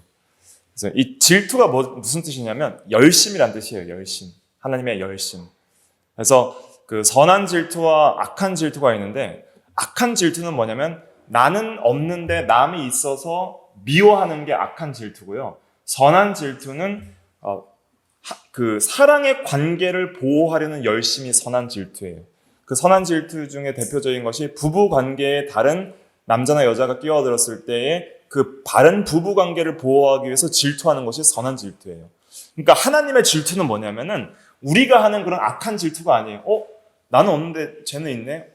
그래서 이 질투가 무슨 뜻이냐면 열심이란 뜻이에요. 열심. 하나님의 열심. 그래서 그 선한 질투와 악한 질투가 있는데 악한 질투는 뭐냐면 나는 없는데 남이 있어서 미워하는 게 악한 질투고요. 선한 질투는 그 사랑의 관계를 보호하려는 열심이 선한 질투예요. 그 선한 질투 중에 대표적인 것이 부부 관계에 다른 남자나 여자가 끼어들었을 때에 그 바른 부부 관계를 보호하기 위해서 질투하는 것이 선한 질투예요. 그러니까 하나님의 질투는 뭐냐면은 우리가 하는 그런 악한 질투가 아니에요. 나는 없는데 쟤는 있네.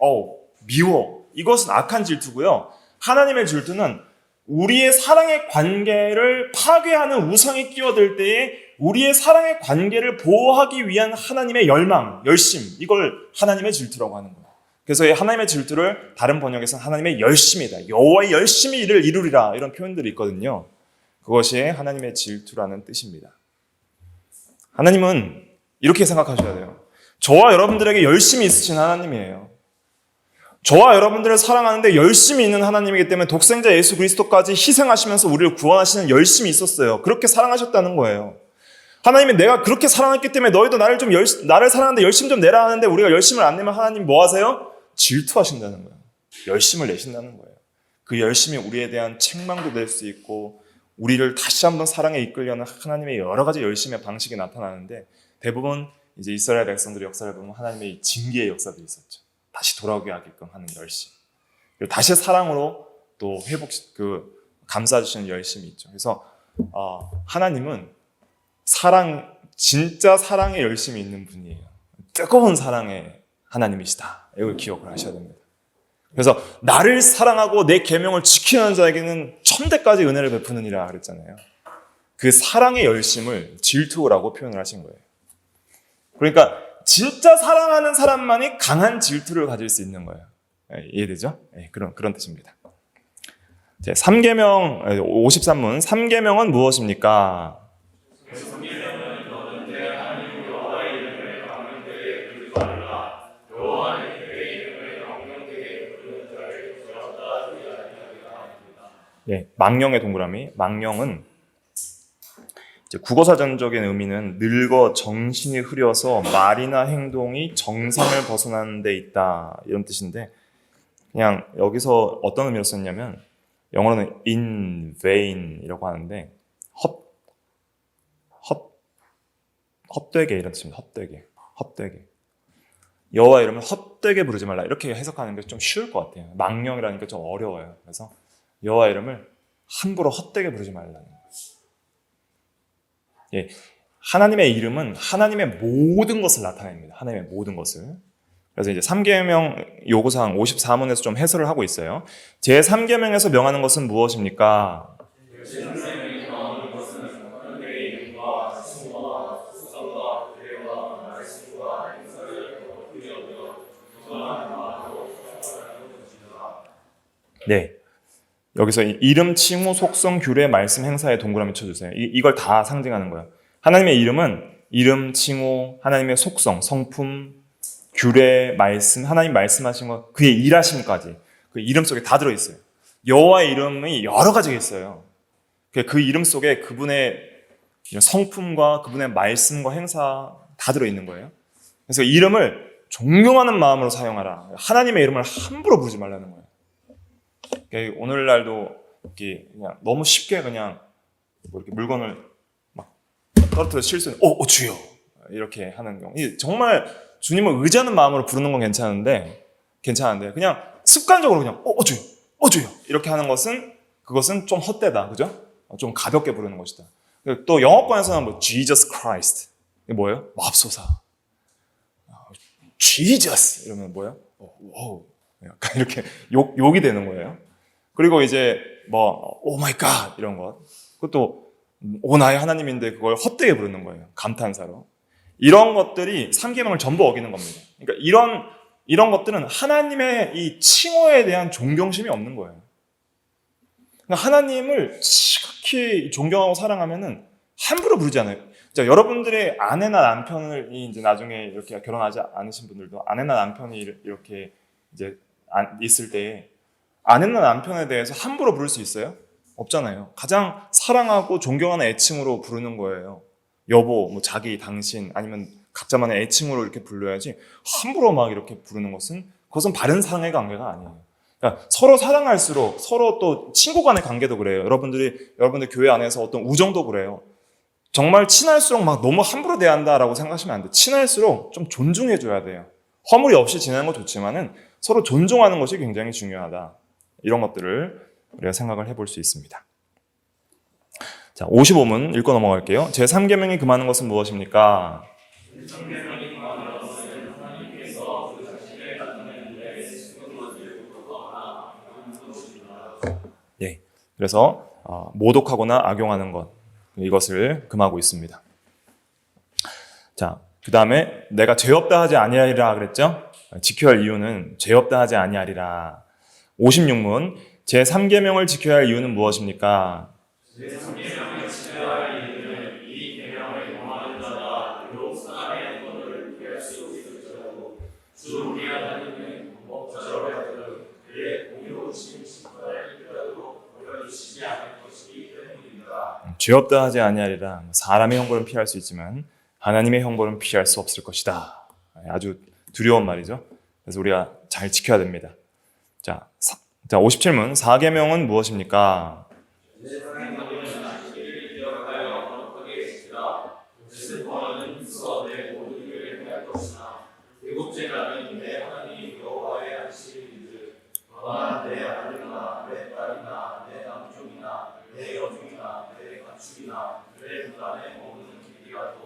미워. 이것은 악한 질투고요. 하나님의 질투는 우리의 사랑의 관계를 파괴하는 우상이 끼어들 때에 우리의 사랑의 관계를 보호하기 위한 하나님의 열망, 열심, 이걸 하나님의 질투라고 하는 거예요. 그래서 이 하나님의 질투를 다른 번역에서는 하나님의 열심이다. 여호와의 열심히 이를 이루리라 이런 표현들이 있거든요. 그것이 하나님의 질투라는 뜻입니다. 하나님은 이렇게 생각하셔야 돼요. 저와 여러분들에게 열심히 있으신 하나님이에요. 저와 여러분들을 사랑하는데 열심히 있는 하나님이기 때문에 독생자 예수 그리스도까지 희생하시면서 우리를 구원하시는 열심이 있었어요. 그렇게 사랑하셨다는 거예요. 하나님이 내가 그렇게 사랑했기 때문에 너희도 나를 사랑하는데 열심 좀 내라 하는데 우리가 열심을 안 내면 하나님 뭐 하세요? 질투하신다는 거예요. 열심을 내신다는 거예요. 그 열심이 우리에 대한 책망도 될 수 있고 우리를 다시 한번 사랑에 이끌려는 하나님의 여러 가지 열심의 방식이 나타나는데 대부분 이제 이스라엘 백성들의 역사를 보면 하나님의 징계의 역사들이 있었죠. 다시 돌아오게 하게끔 하는 열심. 그리고 다시 사랑으로 또 감싸주시는 열심이 있죠. 그래서 하나님은 진짜 사랑에 열심이 있는 분이에요. 뜨거운 사랑의 하나님이시다. 이걸 기억을 하셔야 됩니다. 그래서 나를 사랑하고 내 계명을 지키는 자에게는 천대까지 은혜를 베푸느니라 그랬잖아요. 그 사랑의 열심을 질투라고 표현을 하신 거예요. 그러니까 진짜 사랑하는 사람만이 강한 질투를 가질 수 있는 거예요. 이해되죠? 그런 뜻입니다. 3계명 53문 3계명은 무엇입니까? 망령의 동그라미. 망령은 이제 국어사전적인 의미는 늙어 정신이 흐려서 말이나 행동이 정상을 벗어나는 데 있다 이런 뜻인데 그냥 여기서 어떤 의미로 썼냐면 영어로는 in vain이라고 하는데 헛되게 이런 뜻입니다. 헛되게 여호와 이름을 헛되게 부르지 말라 이렇게 해석하는 게 좀 쉬울 것 같아요. 망령이라니까 좀 어려워요. 그래서 여호와 이름을 함부로 헛되게 부르지 말라는 거예요. 예, 하나님의 이름은 하나님의 모든 것을 나타냅니다. 하나님의 모든 것을. 그래서 이제 3계명 요구사항 54문에서 좀 해설을 하고 있어요. 제 3계명에서 명하는 것은 무엇입니까? 네. 여기서 이름, 칭호, 속성, 규례, 말씀, 행사에 동그라미 쳐주세요. 이걸 다 상징하는 거예요. 하나님의 이름은 이름, 칭호, 하나님의 속성, 성품, 규례, 말씀, 하나님 말씀하신 것, 그의 일하심까지 그 이름 속에 다 들어있어요. 여호와의 이름이 여러 가지가 있어요. 그 이름 속에 그분의 성품과 그분의 말씀과 행사 다 들어있는 거예요. 그래서 이름을 존경하는 마음으로 사용하라. 하나님의 이름을 함부로 부르지 말라는 거예요. 오늘날도 이렇게 그냥 너무 쉽게 그냥 뭐 이렇게 물건을 막 떨어뜨려 실수는 주여 이렇게 하는 경우 정말 주님을 의지하는 마음으로 부르는 건 괜찮은데 그냥 습관적으로 그냥 주여 이렇게 하는 그것은 좀 헛되다, 그죠? 좀 가볍게 부르는 것이다. 또 영어권에서는 뭐 Jesus Christ 이게 뭐예요? 맙소사 Jesus 이러면 뭐예요? 약간 이렇게 욕이 되는 거예요. 그리고 이제 뭐 오 마이 갓 이런 것 그것도 오 나의 하나님인데 그걸 헛되게 부르는 거예요. 감탄사로. 이런 것들이 3계명을 전부 어기는 겁니다. 그러니까 이런 것들은 하나님의 이 칭호에 대한 존경심이 없는 거예요. 그러니까 하나님을 지극히 존경하고 사랑하면은 함부로 부르지 않아요. 자, 여러분들의 아내나 남편을 이제 나중에 이렇게 결혼하지 않으신 분들도 아내나 남편이 이렇게 이제 있을 때 아내나 남편에 대해서 함부로 부를 수 있어요? 없잖아요. 가장 사랑하고 존경하는 애칭으로 부르는 거예요. 여보, 뭐 자기, 당신 아니면 각자만의 애칭으로 이렇게 불러야지 함부로 막 이렇게 부르는 그것은 바른 사랑의 관계가 아니에요. 그러니까 서로 사랑할수록 서로 또 친구 간의 관계도 그래요. 여러분들 교회 안에서 어떤 우정도 그래요. 정말 친할수록 막 너무 함부로 대한다라고 생각하시면 안 돼요. 친할수록 좀 존중해줘야 돼요. 허물이 없이 지내는 건 좋지만은 서로 존중하는 것이 굉장히 중요하다. 이런 것들을 우리가 생각을 해볼 수 있습니다. 자, 55문 읽고 넘어갈게요. 제3계명이 금하는 것은 무엇입니까? 네, 그래서 모독하거나 악용하는 것 이것을 금하고 있습니다. 자, 그 다음에 내가 죄 없다 하지 아니하리라 그랬죠? 지켜야 할 이유는 죄 없다 하지 아니하리라. 56문 제3계명을 지켜야 할 이유는 무엇입니까? 제3계명을 지켜야 할 이유는 이 계명을 범하는 자가 유혹 사람의 것을 피할 수 있을지라도 주 우리 하나님은 법처럼 그의 공의로우신 심판을 이끌어도 버려주시지 않을 것이기 때문입니다. 죄 없다 하지 아니하리라. 사람의 형벌은 피할 수 있지만 하나님의 형벌은 피할 수 없을 것이다. 아주 두려운 말이죠. 그래서 우리가 잘 지켜야 됩니다. 자, 57문 4계명은 무엇입니까? 일곱째는 내 하나님 여호와의 안식일을 너나 내 아들이나 내 딸이나 내 남종이나 내 여종이나 내 가축이나 내 무단에 머무는 길이라도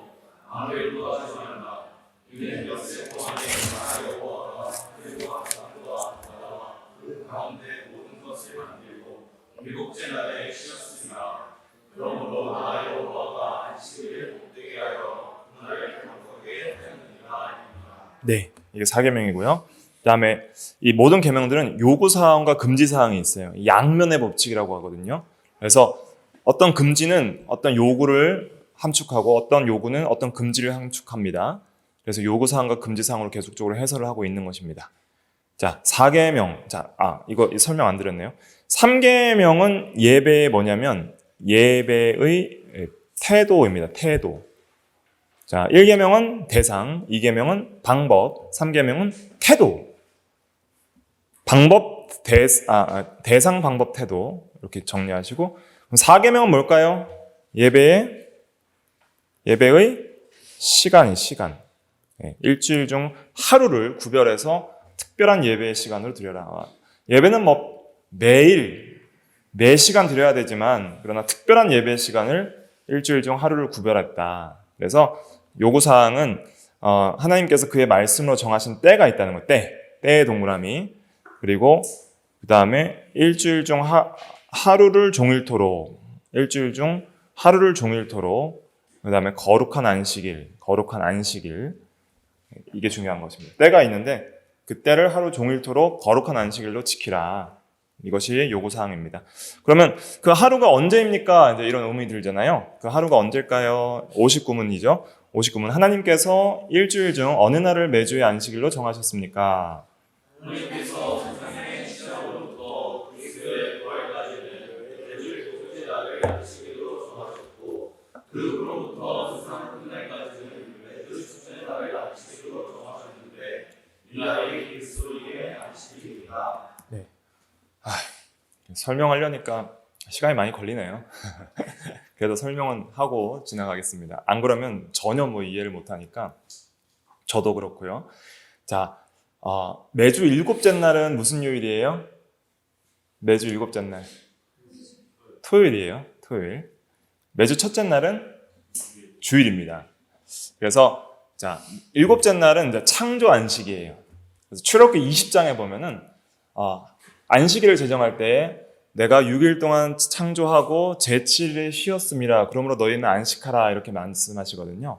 아무에도 하지 말라. 이는 엿새 동안에 나 여호와가 그리고 악사보다 바다와 그 가운데 모든 것을 만들고 일곱째 날에 쉬었으나 그러므로 나 여호와가 안식일을 복되게 하여 그날을 경건하게 하였느니라. 네, 이게 4계명이고요. 그다음에 이 모든 계명들은 요구사항과 금지사항이 있어요. 양면의 법칙이라고 하거든요. 그래서 어떤 금지는 어떤 요구를 함축하고 어떤 요구는 어떤 금지를 함축합니다. 그래서 요구사항과 금지사항으로 계속적으로 해설을 하고 있는 것입니다. 자, 4계명. 이거 설명 안 드렸네요. 3계명은 예배의 뭐냐면 예배의 태도입니다. 태도. 자, 1계명은 대상, 2계명은 방법, 3계명은 태도. 대상, 방법, 태도 이렇게 정리하시고, 4계명은 뭘까요? 예배의 시간. 일주일 중 하루를 구별해서 특별한 예배의 시간으로 드려라. 예배는 매 시간 드려야 되지만, 그러나 특별한 예배의 시간을 일주일 중 하루를 구별했다. 그래서 요구사항은 하나님께서 그의 말씀으로 정하신 때가 있다는 것. 때의 동그라미. 그리고 그 다음에 일주일 중 하루를 종일토록, 그 다음에 거룩한 안식일. 이게 중요한 것입니다. 때가 있는데 그 때를 하루 종일토록 거룩한 안식일로 지키라. 이것이 요구사항입니다. 그러면 그 하루가 언제입니까? 이제 이런 의문이 들잖아요. 그 하루가 언제일까요? 59문이죠. 59문. 하나님께서 일주일 중 어느 날을 매주의 안식일로 정하셨습니까? 하나님께서 세상의 시작으로부터 그리스도의 부활까지는 매주일 첫째 날을 안식일로 정하셨고, 그 후로부터 세상 끝날까지는 매주 첫째 날을 안식일로 정하셨는데, 이 날이 그리스도의 안식일입니다. 네. 설명하려니까 시간이 많이 걸리네요. 그래도 설명은 하고 지나가겠습니다. 안 그러면 전혀 이해를 못하니까 저도 그렇고요. 자, 매주 일곱째 날은 무슨 요일이에요? 매주 일곱째 날 토요일이에요. 토요일. 매주 첫째 날은 주일입니다. 그래서 자, 일곱째 날은 이제 창조 안식이에요. 그래서 출애굽기 20장에 보면은 안식일을 제정할 때 내가 6일 동안 창조하고 제7일에 쉬었음이라 그러므로 너희는 안식하라 이렇게 말씀하시거든요.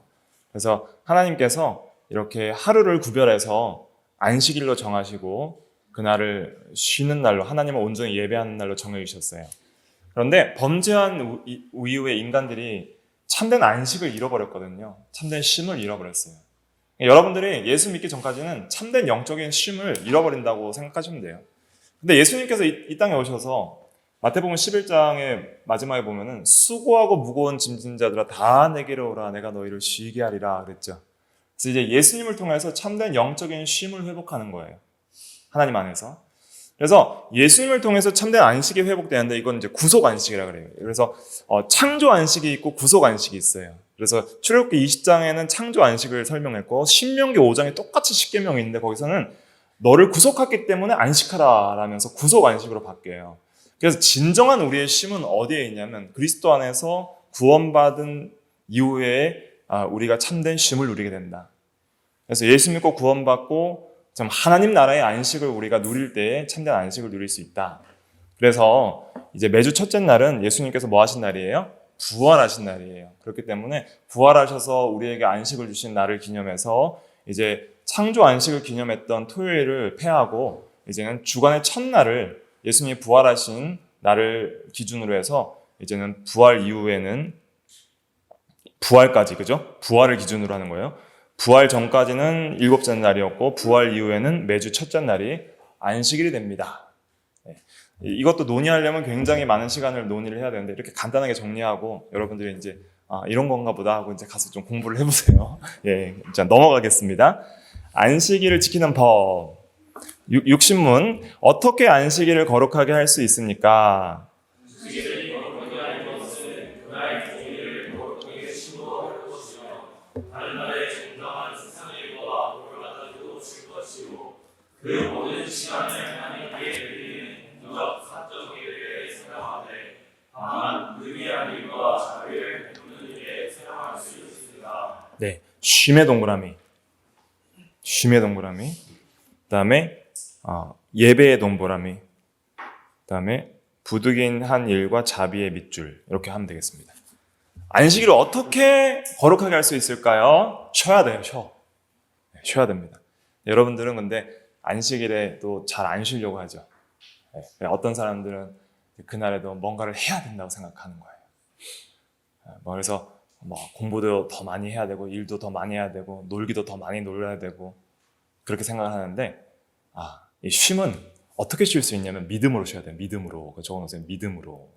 그래서 하나님께서 이렇게 하루를 구별해서 안식일로 정하시고 그날을 쉬는 날로, 하나님을 온전히 예배하는 날로 정해주셨어요. 그런데 범죄한 이후에 인간들이 참된 안식을 잃어버렸거든요. 참된 쉼을 잃어버렸어요. 여러분들이 예수 믿기 전까지는 참된 영적인 쉼을 잃어버린다고 생각하시면 돼요. 근데 예수님께서 이 땅에 오셔서 마태복음 11장의 마지막에 보면은 수고하고 무거운 짐진 자들아 다 내게로 오라 내가 너희를 쉬게 하리라 그랬죠. 그래서 이제 예수님을 통해서 참된 영적인 쉼을 회복하는 거예요. 하나님 안에서. 그래서 예수님을 통해서 참된 안식이 회복되는데 이건 이제 구속 안식이라 그래요. 그래서 창조 안식이 있고 구속 안식이 있어요. 그래서 출애굽기 20장에는 창조 안식을 설명했고 신명기 5장에 똑같이 십계명이 있는데 거기서는 너를 구속했기 때문에 안식하라 라면서 구속 안식으로 바뀌어요. 그래서 진정한 우리의 쉼은 어디에 있냐면 그리스도 안에서 구원받은 이후에 우리가 참된 쉼을 누리게 된다. 그래서 예수 믿고 구원받고 참 하나님 나라의 안식을 우리가 누릴 때에 참된 안식을 누릴 수 있다. 그래서 이제 매주 첫째 날은 예수님께서 뭐 하신 날이에요? 부활하신 날이에요. 그렇기 때문에 부활하셔서 우리에게 안식을 주신 날을 기념해서 이제 창조 안식을 기념했던 토요일을 폐하고 이제는 주간의 첫날을 예수님이 부활하신 날을 기준으로 해서 이제는 부활 이후에는 부활까지, 그죠? 부활을 기준으로 하는 거예요. 부활 전까지는 일곱째 날이었고 부활 이후에는 매주 첫째 날이 안식일이 됩니다. 이것도 논의하려면 굉장히 많은 시간을 논의를 해야 되는데 이렇게 간단하게 정리하고 여러분들이 이제 이런 건가 보다 하고 이제 가서 좀 공부를 해보세요. 예, 자 넘어가겠습니다. 안식일을 지키는 법. 60문. 어떻게 안식일을 거룩하게 할 수 있습니까? 안식일을 거룩하게 하는 것은 그날 종일을 거룩하게 신고할 것이며 다른 날에 정당한 세상일과 돌아가지고 줄 것이고 그 모든 시간을 하나님께 드리는 누적 사적 예배에 사용하되 다만 의미한 일과 자비를 베푸는 일에 사용할 수 있습니다. 네, 쉼의 동그라미. 그다음에 예배의 동그라미. 그다음에 부득이한 일과 자비의 밑줄. 이렇게 하면 되겠습니다. 안식일을 어떻게 거룩하게 할 수 있을까요? 쉬어야 돼요. 쉬어야 됩니다. 여러분들은 근데 안식일에 또 잘 안 쉬려고 하죠. 어떤 사람들은 그날에도 뭔가를 해야 된다고 생각하는 거예요. 그래서 공부도 더 많이 해야 되고 일도 더 많이 해야 되고 놀기도 더 많이 놀아야 되고 그렇게 생각을 하는데 이 쉼은 어떻게 쉴 수 있냐면 믿음으로 쉬어야 돼요. 믿음으로. 적어놓으세요. 믿음으로.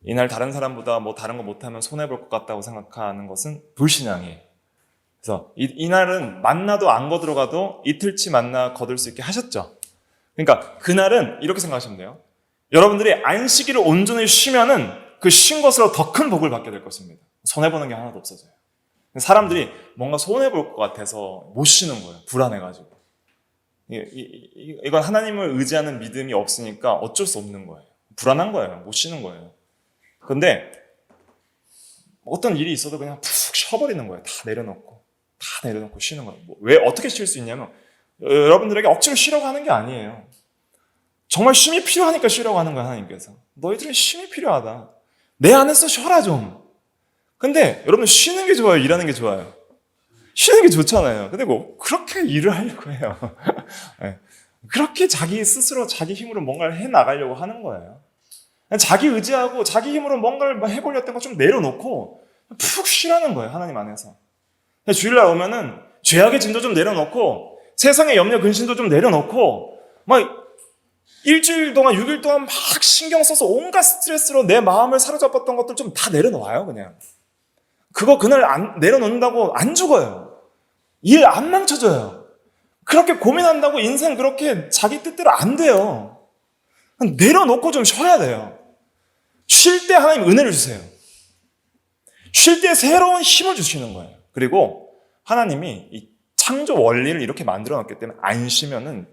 이날 다른 사람보다 뭐 다른 거 못하면 손해볼 것 같다고 생각하는 것은 불신앙이에요. 그래서 이날은 만나도 안 거들어가도 이틀치 만나 거둘 수 있게 하셨죠. 그러니까 그날은 이렇게 생각하시면 돼요. 여러분들이 안식일을 온전히 쉬면은 그 쉰 것으로 더 큰 복을 받게 될 것입니다. 손해보는 게 하나도 없어져요. 사람들이 뭔가 손해볼 것 같아서 못 쉬는 거예요. 불안해가지고. 이건 하나님을 의지하는 믿음이 없으니까 어쩔 수 없는 거예요. 불안한 거예요. 못 쉬는 거예요. 근데 어떤 일이 있어도 그냥 푹 쉬어버리는 거예요. 다 내려놓고 쉬는 거예요. 왜 어떻게 쉴 수 있냐면 여러분들에게 억지로 쉬려고 하는 게 아니에요. 정말 쉼이 필요하니까 쉬려고 하는 거예요. 하나님께서. 너희들은 쉼이 필요하다. 내 안에서 쉬어라 좀. 근데 여러분 쉬는 게 좋아요? 일하는 게 좋아요? 쉬는 게 좋잖아요. 근데 뭐 그렇게 일을 하려고 해요. 네. 그렇게 자기 스스로 자기 힘으로 뭔가를 해나가려고 하는 거예요. 자기 의지하고 자기 힘으로 뭔가를 해보려 했던 거 좀 내려놓고 푹 쉬라는 거예요. 하나님 안에서. 주일날 오면은 죄악의 짐도 좀 내려놓고 세상의 염려 근심도 좀 내려놓고 막 일주일 동안 6일 동안 막 신경 써서 온갖 스트레스로 내 마음을 사로잡았던 것들 좀 다 내려놓아요. 그냥 그거 그날 내려놓는다고 안 죽어요. 일 안 망쳐져요. 그렇게 고민한다고 인생 그렇게 자기 뜻대로 안 돼요. 내려놓고 좀 쉬어야 돼요. 쉴 때 하나님 은혜를 주세요. 쉴 때 새로운 힘을 주시는 거예요. 그리고 하나님이 이 창조 원리를 이렇게 만들어 놨기 때문에 안 쉬면은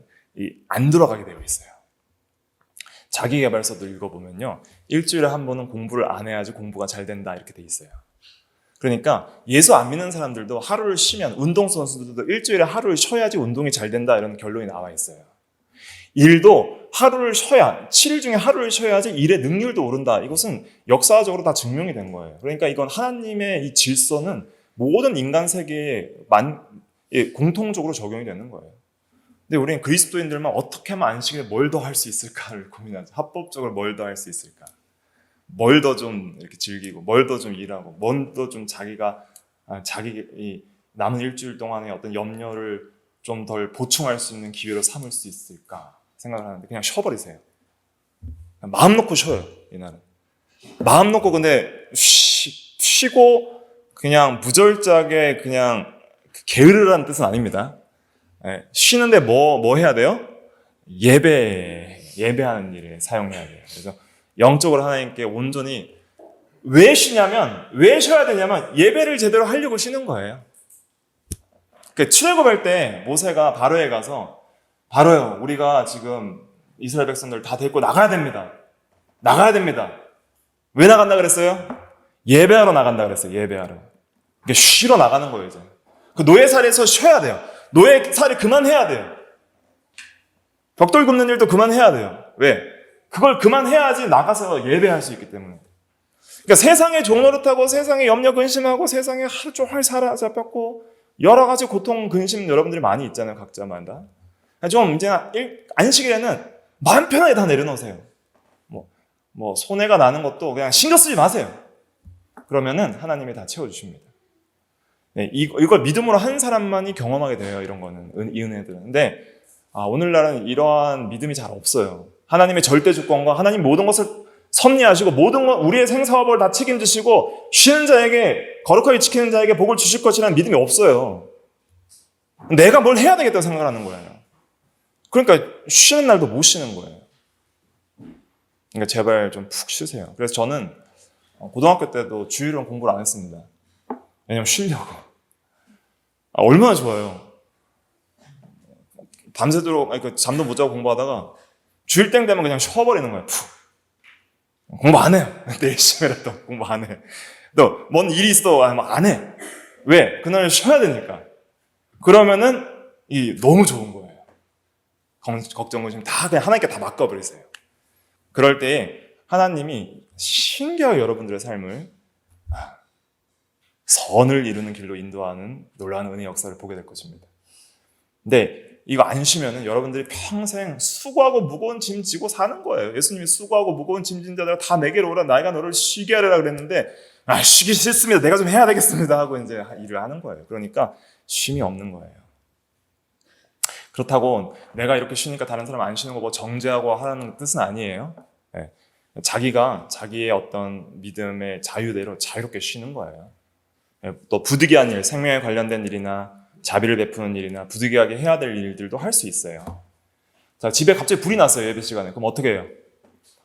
안 들어가게 되어 있어요. 자기계발서도 읽어보면요. 일주일에 한 번은 공부를 안 해야지 공부가 잘 된다 이렇게 돼 있어요. 그러니까 예수 안 믿는 사람들도 하루를 쉬면 운동선수들도 일주일에 하루를 쉬어야지 운동이 잘 된다 이런 결론이 나와 있어요. 일도 하루를 쉬어야 7일 중에 하루를 쉬어야지 일의 능률도 오른다. 이것은 역사적으로 다 증명이 된 거예요. 그러니까 이건 하나님의 이 질서는 모든 인간 세계에 공통적으로 적용이 되는 거예요. 근데 우리는 그리스도인들만 어떻게 하면 안식일에 뭘 더 할 수 있을까를 고민하죠. 합법적으로 뭘 더 할 수 있을까? 뭘 더 좀 이렇게 즐기고, 뭘 더 좀 일하고, 뭘 더 좀 자기가 자기 남은 일주일 동안의 어떤 염려를 좀 덜 보충할 수 있는 기회로 삼을 수 있을까 생각을 하는데 그냥 쉬어버리세요. 그냥 마음 놓고 쉬어요. 이날은 마음 놓고 근데 쉬고 그냥 무절작에 그냥 게으르라는 뜻은 아닙니다. 쉬는데 뭐 해야 돼요? 예배하는 일에 사용해야 돼요. 그래서 영적으로 하나님께 온전히 왜 쉬냐면, 왜 쉬어야 되냐면 예배를 제대로 하려고 쉬는 거예요. 출애굽할 때 모세가 바로에 가서 바로요, 우리가 지금 이스라엘 백성들 다 데리고 나가야 됩니다. 왜 나간다 그랬어요? 예배하러 나간다 그랬어요. 예배하러. 그러니까 쉬러 나가는 거예요. 이제 그 노예살이에서 쉬어야 돼요. 노예살이 그만해야 돼요. 벽돌 굽는 일도 그만해야 돼요. 왜? 그걸 그만해야지 나가서 예배할 수 있기 때문에. 그러니까 세상에 종노릇하고 세상에 염려 근심하고 세상에 하루 종일 사로잡혔고 여러 가지 고통 근심 여러분들이 많이 있잖아요. 각자마다. 좀 이제 안식일에는 마음 편하게 다 내려놓으세요. 뭐 손해가 나는 것도 그냥 신경 쓰지 마세요. 그러면은 하나님이 다 채워주십니다. 네, 이걸 믿음으로 한 사람만이 경험하게 돼요. 이런 거는 이 은혜들은. 근데 오늘날은 이러한 믿음이 잘 없어요. 하나님의 절대 주권과 하나님 모든 것을 섭리하시고 모든 것 우리의 생사업을 다 책임지시고 쉬는 자에게 거룩하게 지키는 자에게 복을 주실 것이라는 믿음이 없어요. 내가 뭘 해야 되겠다고 생각하는 거예요. 그러니까 쉬는 날도 못 쉬는 거예요. 그러니까 제발 좀 푹 쉬세요. 그래서 저는 고등학교 때도 주일은 공부를 안 했습니다. 왜냐면 쉬려고. 얼마나 좋아요. 밤새도록 잠도 못 자고 공부하다가 주일 땡 되면 그냥 쉬어버리는 거예요. 푹. 공부 안 해요. 내일 시험이라도 공부 안 해. 또 뭔 일이 있어 안 해. 왜? 그날 쉬어야 되니까. 그러면은 너무 좋은 거예요. 걱정 근심 다 그냥 하나님께 다 맡겨버리세요. 그럴 때 하나님이 신기하게 여러분들의 삶을 선을 이루는 길로 인도하는 놀라운 은혜의 역사를 보게 될 것입니다. 근데 이거 안 쉬면은 여러분들이 평생 수고하고 무거운 짐 지고 사는 거예요. 예수님이 수고하고 무거운 짐 진 자들 다 내게로 오라 내가 너를 쉬게 하리라 그랬는데 쉬기 싫습니다. 내가 좀 해야 되겠습니다 하고 이제 일을 하는 거예요. 그러니까 쉼이 없는 거예요. 그렇다고 내가 이렇게 쉬니까 다른 사람 안 쉬는 거 뭐 정죄하고 하라는 뜻은 아니에요. 네. 자기가 자기의 어떤 믿음의 자유대로 자유롭게 쉬는 거예요. 또 부득이한 일, 생명에 관련된 일이나 자비를 베푸는 일이나 부득이하게 해야 될 일들도 할 수 있어요. 자, 집에 갑자기 불이 났어요, 예배 시간에. 그럼 어떻게 해요?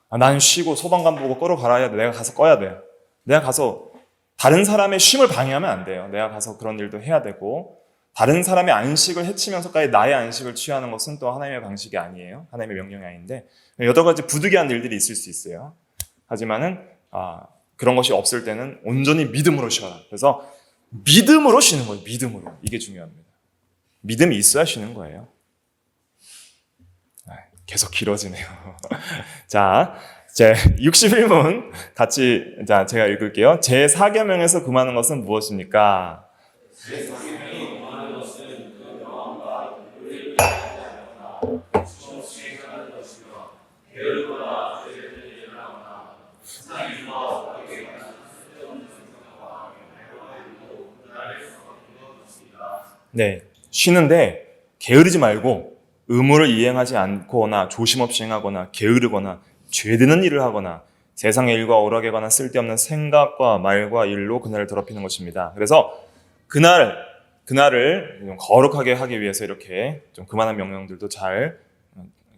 나는 쉬고 소방관 보고 끄러 가야 돼. 내가 가서 꺼야 돼. 내가 가서 다른 사람의 쉼을 방해하면 안 돼요. 내가 가서 그런 일도 해야 되고, 다른 사람의 안식을 해치면서까지 나의 안식을 취하는 것은 또 하나님의 방식이 아니에요. 하나님의 명령이 아닌데, 여러 가지 부득이한 일들이 있을 수 있어요. 하지만은 그런 것이 없을 때는 온전히 믿음으로 쉬어라. 그래서 믿음으로 쉬는 거예요. 믿음으로. 이게 중요합니다. 믿음이 있어야 쉬는 거예요. 계속 길어지네요. 자, 제 61문 같이 제가 읽을게요. 제 4계명에서 금하는 것은 무엇입니까? 네, 쉬는데 게으르지 말고 의무를 이행하지 않거나 조심 없이 행하거나 게으르거나 죄되는 일을 하거나 세상의 일과 오락에 관한 쓸데없는 생각과 말과 일로 그날을 더럽히는 것입니다. 그래서 그날을 좀 거룩하게 하기 위해서 이렇게 좀 그만한 명령들도 잘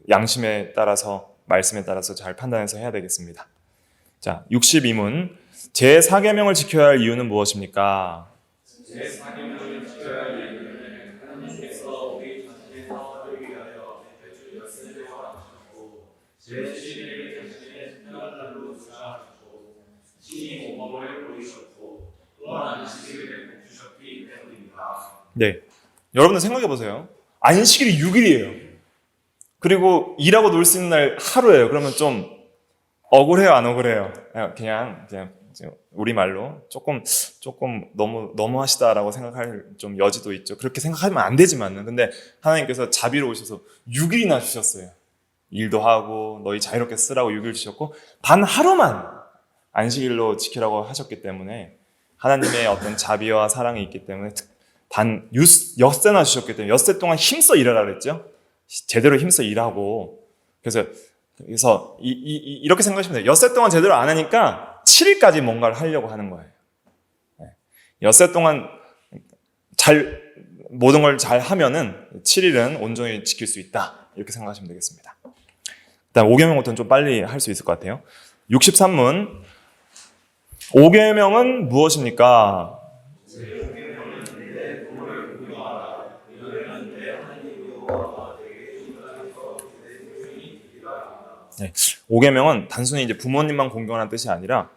양심에 따라서 말씀에 따라서 잘 판단해서 해야 되겠습니다. 자, 62문 제 4계명을 지켜야 할 이유는 무엇입니까? 제 4계명을 지켜야 할 이유는 하나님께서 우리 자신의 사업을 위하여 대출 엿새를 허락하셨고 제7일을 자신의 특별날로 주장하셨고 신이 모범을 보이셨고 또한 안식일을 주셨기 때문입니다. 네, 여러분들 생각해 보세요. 안식일이 6일이에요. 그리고 일하고 놀 수 있는 날 하루예요. 그러면 좀 억울해요, 안 억울해요? 그냥 우리말로 조금 너무 하시다라고 생각할 좀 여지도 있죠. 그렇게 생각하면 안 되지만은 근데 하나님께서 자비로우셔서 6일이나 주셨어요. 일도 하고 너희 자유롭게 쓰라고 6일 주셨고 단 하루만 안식일로 지키라고 하셨기 때문에 하나님의 어떤 자비와 사랑이 있기 때문에 단 엿새나 주셨기 때문에 엿새 동안 힘써 일하라 그랬죠. 제대로 힘써 일하고 그래서 이렇게 생각하시면 돼요. 엿새 동안 제대로 안 하니까 7일까지 뭔가를 하려고 하는 거예요. 엿새 동안 모든 걸 잘 하면은 7일은 온전히 지킬 수 있다. 이렇게 생각하시면 되겠습니다. 일단 5계명부터는 좀 빨리 할 수 있을 것 같아요. 63문 5계명은 무엇입니까? 네, 5계명은 단순히 이제 부모님만 공경하는 뜻이 아니라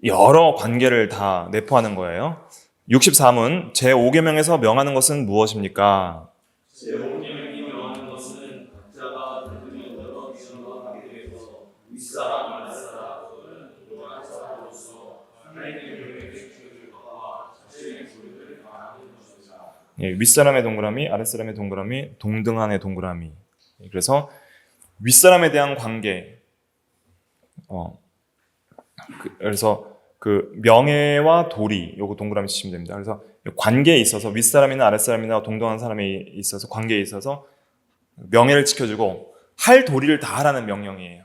여러 관계를 다 내포하는 거예요. 63은 제 5계명에서 명하는 것은 무엇입니까? 제 5계명이 명하는 것은 각자가 들으면 여러 기준과 관계에서 윗사람 아랫사람 또는 동등한 사람으로서 하나님의 명령을 지켜줄 것과 자신의 소유를 다하는 것입니다. 예, 윗사람의 동그라미, 아랫사람의 동그라미, 동등한의 동그라미. 그래서 윗사람에 대한 관계, 그래서 그 명예와 도리, 요거 동그라미 치시면 됩니다. 그래서 관계에 있어서 윗사람이나 아랫사람이나 동등한 사람에 있어서 관계에 있어서 명예를 지켜주고 할 도리를 다하라는 명령이에요.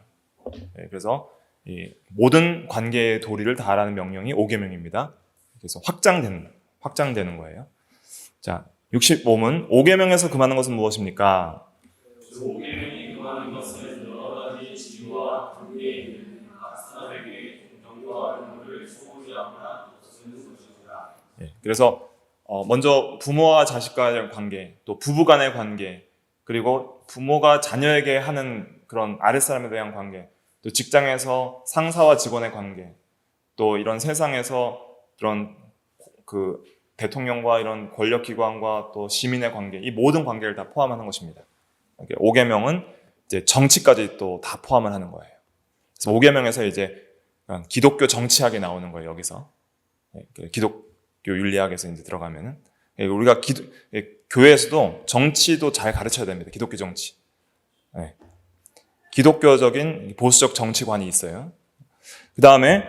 그래서 이 모든 관계의 도리를 다하라는 명령이 5계명입니다. 그래서 확장되는 거예요. 자, 65문 5계명에서 금하는 것은 무엇입니까? 5계명이 금하는 것은 여러 가지 지위와 관계에 있는 각 사람에게 정과 의무를 소홀히 하거나 없애는 것입니다. 그래서 먼저 부모와 자식과의 관계, 또 부부 간의 관계, 그리고 부모가 자녀에게 하는 그런 아랫사람에 대한 관계, 또 직장에서 상사와 직원의 관계, 또 이런 세상에서 그런 그 대통령과 이런 권력기관과 또 시민의 관계, 이 모든 관계를 다 포함하는 것입니다. 5계명은 이제 정치까지 또 다 포함을 하는 거예요. 그래서 5계명에서 이제 기독교 정치학이 나오는 거예요, 여기서. 기독교 윤리학에서 이제 들어가면은. 우리가 교회에서도 정치도 잘 가르쳐야 됩니다. 기독교 정치. 기독교적인 보수적 정치관이 있어요. 그 다음에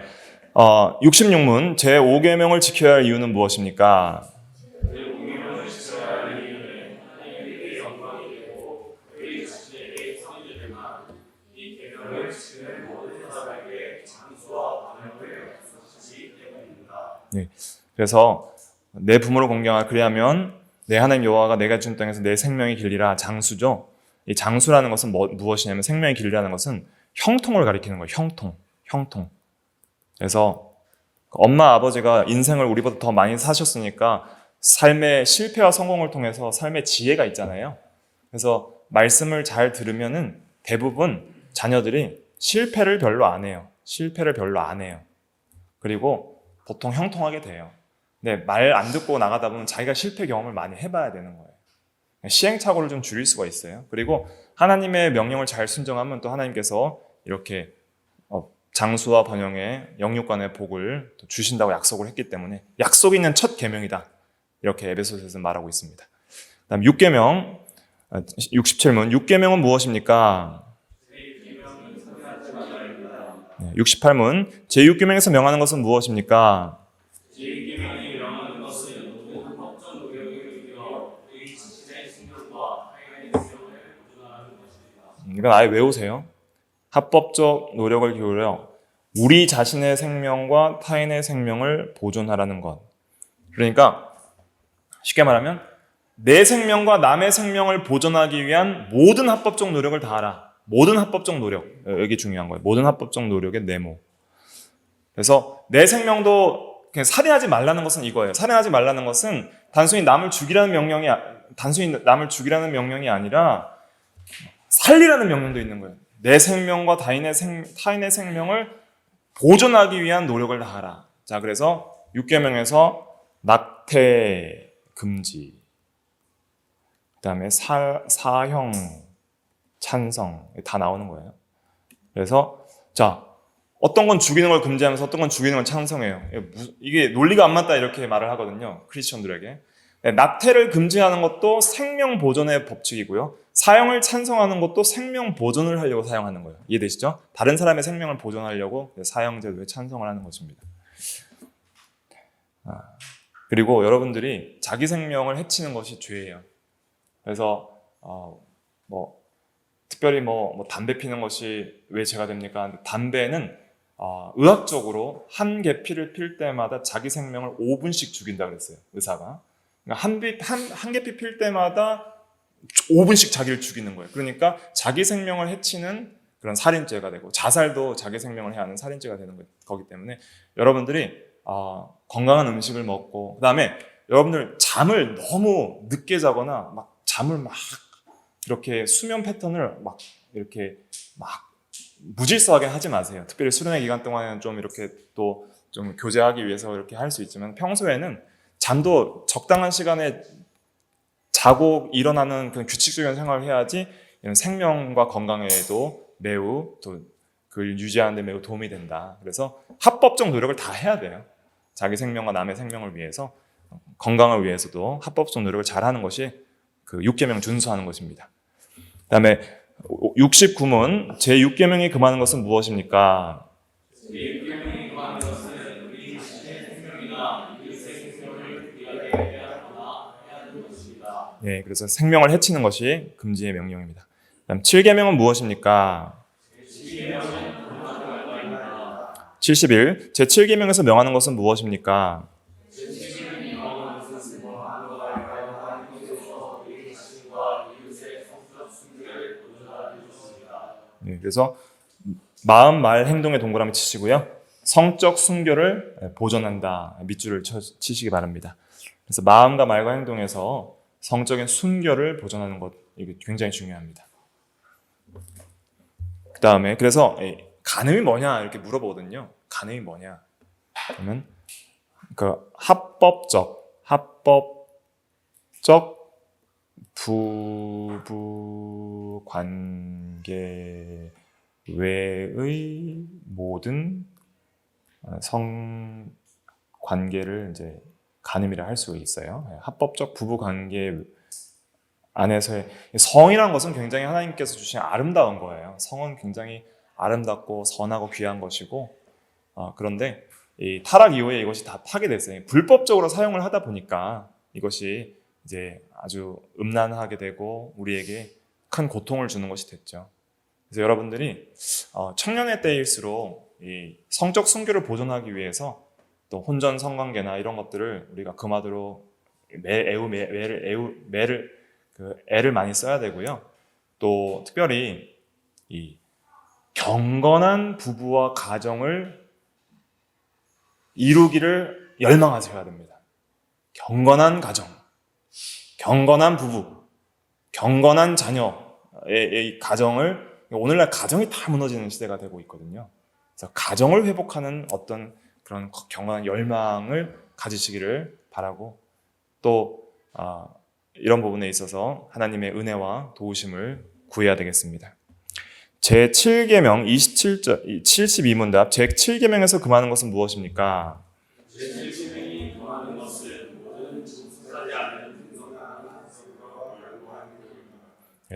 66문 제 5계명을 지켜야 할 이유는 무엇입니까? 네. 그래서 내 부모를 공경하라 그리하면 내 하나님 여호와가 내가 준 땅에서 내 생명이 길리라. 장수죠. 이 장수라는 것은 무엇이냐면 생명이 길리라는 것은 형통을 가리키는 거예요. 형통. 그래서 엄마 아버지가 인생을 우리보다 더 많이 사셨으니까 삶의 실패와 성공을 통해서 삶의 지혜가 있잖아요. 그래서 말씀을 잘 들으면은 대부분 자녀들이 실패를 별로 안 해요. 그리고 보통 형통하게 돼요. 근데 말 안 듣고 나가다 보면 자기가 실패 경험을 많이 해봐야 되는 거예요. 시행착오를 좀 줄일 수가 있어요. 그리고 하나님의 명령을 잘 순종하면 또 하나님께서 이렇게 장수와 번영의 영육간의 복을 주신다고 약속을 했기 때문에 약속 있는 첫 계명이다. 이렇게 에베소서에서 말하고 있습니다. 다음 6계명 67문 6계명은 무엇입니까? 68문 제6계명에서 명하는 것은 무엇입니까? 제6계명이 명하는 것은 모든 법적 노력을 이겨 의 자신의 생명과 타인의 생명을 보존하는 것입니다. 이건 아예 외우세요. 합법적 노력을 기울여 우리 자신의 생명과 타인의 생명을 보존하라는 것. 그러니까 쉽게 말하면 내 생명과 남의 생명을 보존하기 위한 모든 합법적 노력을 다하라. 모든 합법적 노력. 여기 중요한 거예요. 모든 합법적 노력의 네모. 그래서 내 생명도 그냥 살인하지 말라는 것은 이거예요. 살인하지 말라는 것은 단순히 남을 죽이라는 명령이 아니라 살리라는 명령도 있는 거예요. 내 생명과 타인의 생명을 보존하기 위한 노력을 다하라. 자, 그래서 6계명에서 낙태 금지, 그 다음에 사형 찬성 다 나오는 거예요. 그래서 자, 어떤 건 죽이는 걸 금지하면서 어떤 건 죽이는 걸 찬성해요. 이게 논리가 안 맞다 이렇게 말을 하거든요. 크리스천들에게. 낙태를 금지하는 것도 생명 보존의 법칙이고요. 사형을 찬성하는 것도 생명 보존을 하려고 사용하는 거예요. 이해되시죠? 다른 사람의 생명을 보존하려고 사형제도에 찬성을 하는 것입니다. 그리고 여러분들이 자기 생명을 해치는 것이 죄예요. 그래서 특별히 담배 피는 것이 왜 죄가 됩니까? 담배는 의학적으로 한 개 피를 필 때마다 자기 생명을 5분씩 죽인다 그랬어요. 의사가. 그러니까 한 개 피 필 때마다 5분씩 자기를 죽이는 거예요. 그러니까 자기 생명을 해치는 그런 살인죄가 되고 자살도 자기 생명을 해하는 살인죄가 되는 거기 때문에 여러분들이 건강한 음식을 먹고 그다음에 여러분들 잠을 너무 늦게 자거나 잠을 이렇게 수면 패턴을 이렇게 무질서하게 하지 마세요. 특별히 수련회 기간 동안에는 좀 이렇게 또 좀 교제하기 위해서 이렇게 할 수 있지만 평소에는 잠도 적당한 시간에 자고 일어나는 그런 규칙적인 생활을 해야지 이런 생명과 건강에도 매우 또 그걸 유지하는 데 매우 도움이 된다. 그래서 합법적 노력을 다 해야 돼요. 자기 생명과 남의 생명을 위해서 건강을 위해서도 합법적 노력을 잘하는 것이 그 6계명 준수하는 것입니다. 그다음에 69문 제6계명이 금하는 것은 무엇입니까? 제6계명이 금하는 것은 우리 자신의 생명이나 이웃의 생명을 귀하게 대하거나 해하는 것입니다. 네, 그래서 생명을 해치는 것이 금지의 명령입니다. 그다음 7계명은 무엇입니까? 71 제7계명에서 명하는 것은 무엇입니까? 네, 그래서 마음, 말, 행동에 동그라미 치시고요. 성적 순결을 보존한다. 밑줄을 치시기 바랍니다. 그래서 마음과 말과 행동에서 성적인 순결을 보존하는 것 이게 굉장히 중요합니다. 그 다음에 그래서 간음이 뭐냐 이렇게 물어보거든요. 간음이 뭐냐? 그러면 그 합법적 부부 관계 외의 모든 성 관계를 이제 간음이라 할 수 있어요. 합법적 부부 관계 안에서의 성이라는 것은 굉장히 하나님께서 주신 아름다운 거예요. 성은 굉장히 아름답고 선하고 귀한 것이고 그런데 이 타락 이후에 이것이 다 파괴됐어요. 불법적으로 사용을 하다 보니까 이것이 이제 아주 음란하게 되고 우리에게 큰 고통을 주는 것이 됐죠. 그래서 여러분들이 청년의 때일수록 이 성적 순결을 보존하기 위해서 또 혼전 성관계나 이런 것들을 우리가 금하도록 애를 많이 써야 되고요. 또 특별히 이 경건한 부부와 가정을 이루기를 열망하셔야 됩니다. 경건한 가정, 경건한 부부, 경건한 자녀의 가정을, 오늘날 가정이 다 무너지는 시대가 되고 있거든요. 그래서 가정을 회복하는 어떤 그런 경건한 열망을 가지시기를 바라고, 또 이런 부분에 있어서 하나님의 은혜와 도우심을 구해야 되겠습니다. 제7계명 27절 72문답 제7계명에서 금하는 것은 무엇입니까? 제7계명이 금하는 것은 모든 중수하지 않는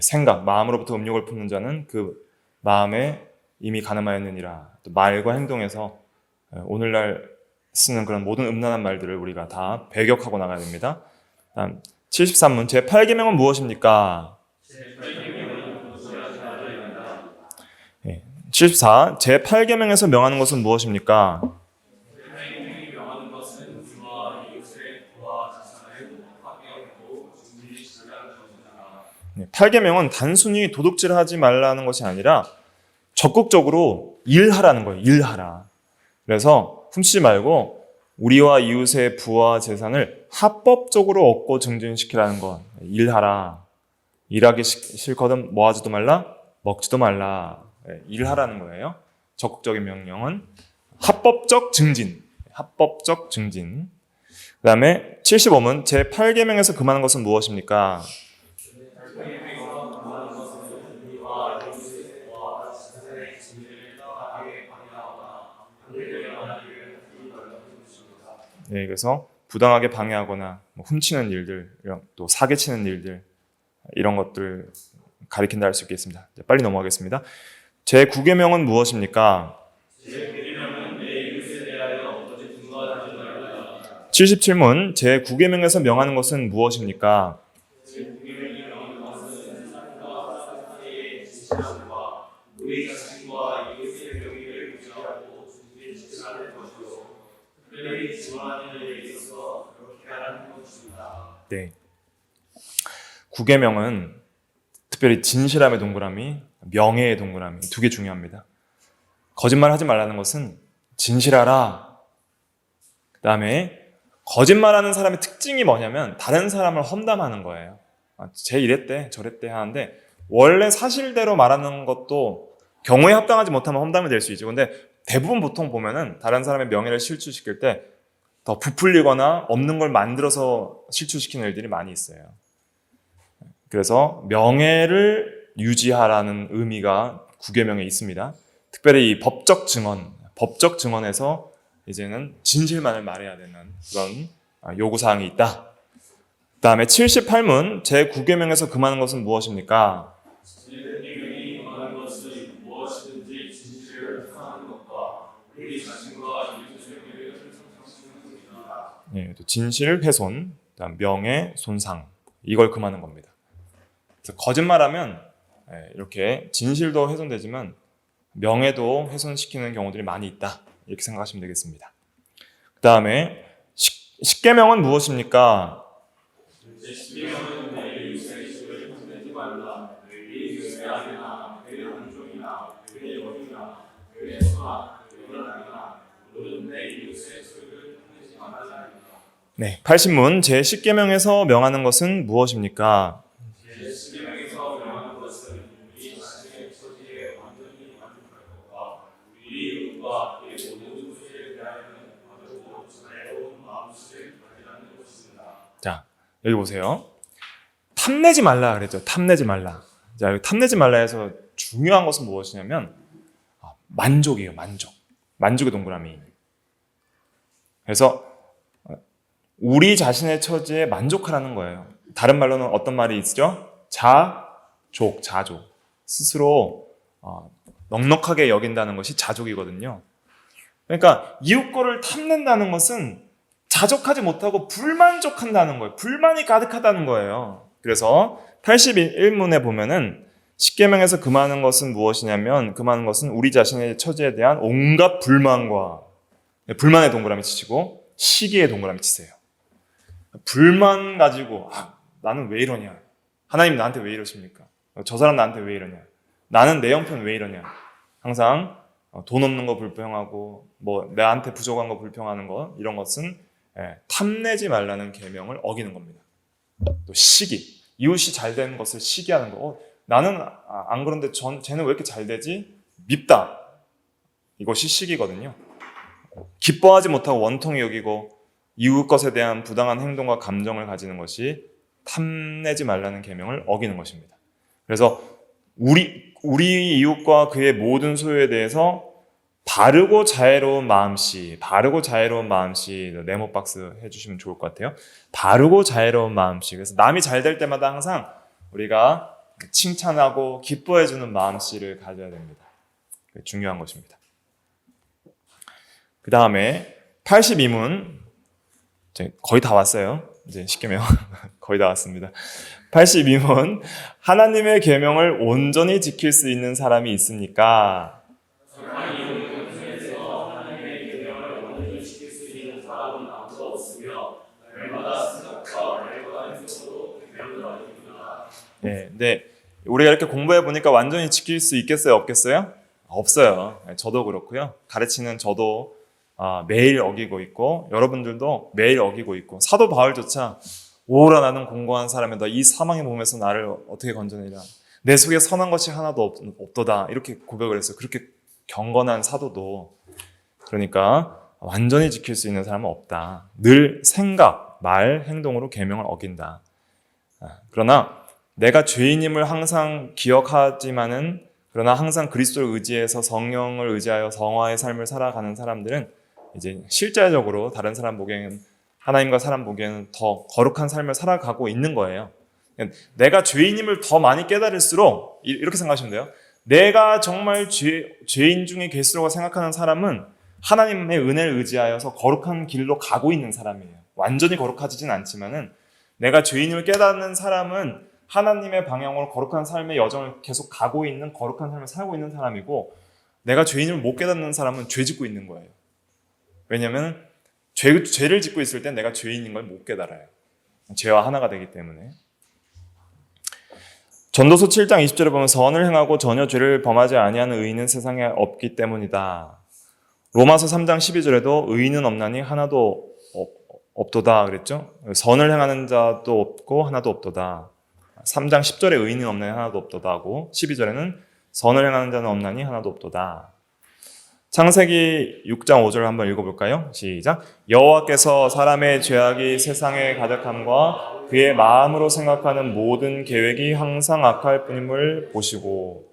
생각, 마음으로부터 음욕을 품는 자는 그 마음에 이미 가늠하였느니라. 또 말과 행동에서 오늘날 쓰는 그런 모든 음란한 말들을 우리가 다 배격하고 나가야 됩니다. 다음 73문 제8계명은 무엇입니까? 74 제8계명에서 명하는 것은 무엇입니까? 8계명이 명하는 것은 주와 이웃의 부와 자산을 도덕하게 하고 중지시키지 않는 것이다. 8계명은 단순히 도둑질하지 말라는 것이 아니라 적극적으로 일하라는 거예요. 일하라. 그래서 훔치지 말고 우리와 이웃의 부와 재산을 합법적으로 얻고 증진시키라는 것. 일하라. 일하기 싫거든 뭐 하지도 말라? 먹지도 말라. 일하라는 거예요. 적극적인 명령은 합법적 증진. 합법적 증진. 그 다음에 75문 제8계명에서 금하는 것은 무엇입니까? 네, 그래서 부당하게 방해하거나 훔치는 일들, 또 사기치는 일들 이런 것들 가리킨다 할 수 있겠습니다. 빨리 넘어가겠습니다. 제9계명은 무엇입니까? 제9계명은 내 이웃에 대하여 어떻게 증거하지 말라. 77문 제9계명에서 명하는 것은 무엇입니까? 제9계명이 명하는 것은 사람과 사람의 진실함과 우리 자신과 이웃의 명예를 유지하고 중진시키라는 것이요 특별히 증언하는 일에 있어서 그렇게 하라는 것입니다. 네. 9계명은 특별히 진실함의 동그라미, 명예의 동그라미 두 개 중요합니다. 거짓말하지 말라는 것은 진실하라. 그 다음에 거짓말하는 사람의 특징이 뭐냐면 다른 사람을 험담하는 거예요. 쟤 이랬대 저랬대 하는데 원래 사실대로 말하는 것도 경우에 합당하지 못하면 험담이 될 수 있죠. 근데 대부분 보통 보면은 다른 사람의 명예를 실추시킬 때 더 부풀리거나 없는 걸 만들어서 실추시키는 일들이 많이 있어요. 그래서 명예를 유지하라는 의미가 9계명에 있습니다. 특별히 이 법적 증언에서 이제는 진실만을 말해야 되는 그런 요구사항이 있다. 그 다음에 78문 제9계명에서 금하는 것은 무엇입니까? 제9계명이 금하는 것은 무엇이든지 진실을 사하는 것과 우리 자신과 이웃의 명예를 손상시키는 것이다. 네, 또 진실 훼손, 그다음 명예 손상 이걸 금하는 겁니다. 그래서 거짓말하면 이렇게 진실도 훼손되지만 명예도 훼손시키는 경우들이 많이 있다. 이렇게 생각하시면 되겠습니다. 그 다음에 10계명은 무엇입니까? 제10계명은 내 이웃의 집을 탐내지 말라. 내 이웃의 아내나 내 남종이나 내 여종이나 내 소나 내 여랑이나 모든 내 이웃의 소유를 탐내지 말라. 네, 80문 제10계명에서 명하는 것은 무엇입니까? 제10계명에서 명하는 것은 우리 자신의 처지에 완전히 만족할 것과 우리 이웃과 내 모든 소유에 대하여는 바르고 자애로운 마음씨를 가지라는 것입니다. 자, 여기 보세요. 탐내지 말라 그랬죠. 탐내지 말라. 자, 여기 탐내지 말라 해서 중요한 것은 무엇이냐면 만족이에요. 만족의 동그라미. 그래서 우리 자신의 처지에 만족하라는 거예요. 다른 말로는 어떤 말이 있죠? 자족. 스스로 넉넉하게 여긴다는 것이 자족이거든요. 그러니까 이웃 거를 탐낸다는 것은 자족하지 못하고 불만족한다는 거예요. 불만이 가득하다는 거예요. 그래서 81문에 보면은 10계명에서 금하는 것은 무엇이냐면 금하는 것은 우리 자신의 처지에 대한 온갖 불만과 불만의 동그라미 치시고 시기의 동그라미 치세요. 불만 가지고 나는 왜 이러냐? 하나님 나한테 왜 이러십니까? 저 사람 나한테 왜 이러냐? 나는 내 형편 왜 이러냐? 항상 돈 없는 거 불평하고 뭐 나한테 부족한 거 불평하는 거 이런 것은 탐내지 말라는 계명을 어기는 겁니다. 또 시기, 이웃이 잘 되는 것을 시기하는 거. 나는 안 그런데 쟤는 왜 이렇게 잘 되지? 밉다. 이것이 시기거든요. 기뻐하지 못하고 원통이 여기고 이웃 것에 대한 부당한 행동과 감정을 가지는 것이 탐내지 말라는 계명을 어기는 것입니다. 그래서 우리 이웃과 그의 모든 소유에 대해서 바르고 자애로운 마음씨 네모 박스 해주시면 좋을 것 같아요. 바르고 자애로운 마음씨. 그래서 남이 잘 될 때마다 항상 우리가 칭찬하고 기뻐해주는 마음씨를 가져야 됩니다. 중요한 것입니다. 그 다음에 82문 거의 다 왔어요. 이제 쉽게면 거의 다 왔습니다. 82문 하나님의 계명을 온전히 지킬 수 있는 사람이 있습니까? 네, 근데 우리가 이렇게 공부해 보니까 완전히 지킬 수 있겠어요, 없겠어요? 없어요. 저도 그렇고요. 가르치는 저도 매일 어기고 있고 여러분들도 매일 어기고 있고 사도 바울조차 오라 나는 공고한 사람이다. 이 사망의 몸에서 나를 어떻게 건져내리라. 내 속에 선한 것이 하나도 없도다. 이렇게 고백을 했어요. 그렇게 경건한 사도도 그러니까 완전히 지킬 수 있는 사람은 없다. 늘 생각, 말, 행동으로 계명을 어긴다. 그러나 내가 죄인임을 항상 기억하지만은 그러나 항상 그리스도를 의지해서 성령을 의지하여 성화의 삶을 살아가는 사람들은 이제 실제적으로 다른 사람 보기에는 하나님과 사람 보기에는 더 거룩한 삶을 살아가고 있는 거예요. 내가 죄인임을 더 많이 깨달을수록 이렇게 생각하시면 돼요. 내가 정말 죄인 중에 계시라고 생각하는 사람은 하나님의 은혜를 의지하여서 거룩한 길로 가고 있는 사람이에요. 완전히 거룩하지는 않지만은 내가 죄인임을 깨닫는 사람은 하나님의 방향으로 거룩한 삶의 여정을 계속 가고 있는 거룩한 삶을 살고 있는 사람이고 내가 죄인임을 못 깨닫는 사람은 죄 짓고 있는 거예요. 왜냐하면 죄를 짓고 있을 때 내가 죄인인 걸 못 깨달아요. 죄와 하나가 되기 때문에. 전도서 7장 20절에 보면 선을 행하고 전혀 죄를 범하지 아니하는 의인은 세상에 없기 때문이다. 로마서 3장 12절에도 의인은 없나니 하나도 없도다 그랬죠. 선을 행하는 자도 없고 하나도 없도다. 3장 10절에 의인은 없나니 하나도 없도다 하고 12절에는 선을 행하는 자는 없나니 하나도 없도다. 창세기 6장 5절 한번 읽어볼까요? 시작. 여호와께서 사람의 죄악이 세상에 가득함과 그의 마음으로 생각하는 모든 계획이 항상 악할 뿐임을 보시고.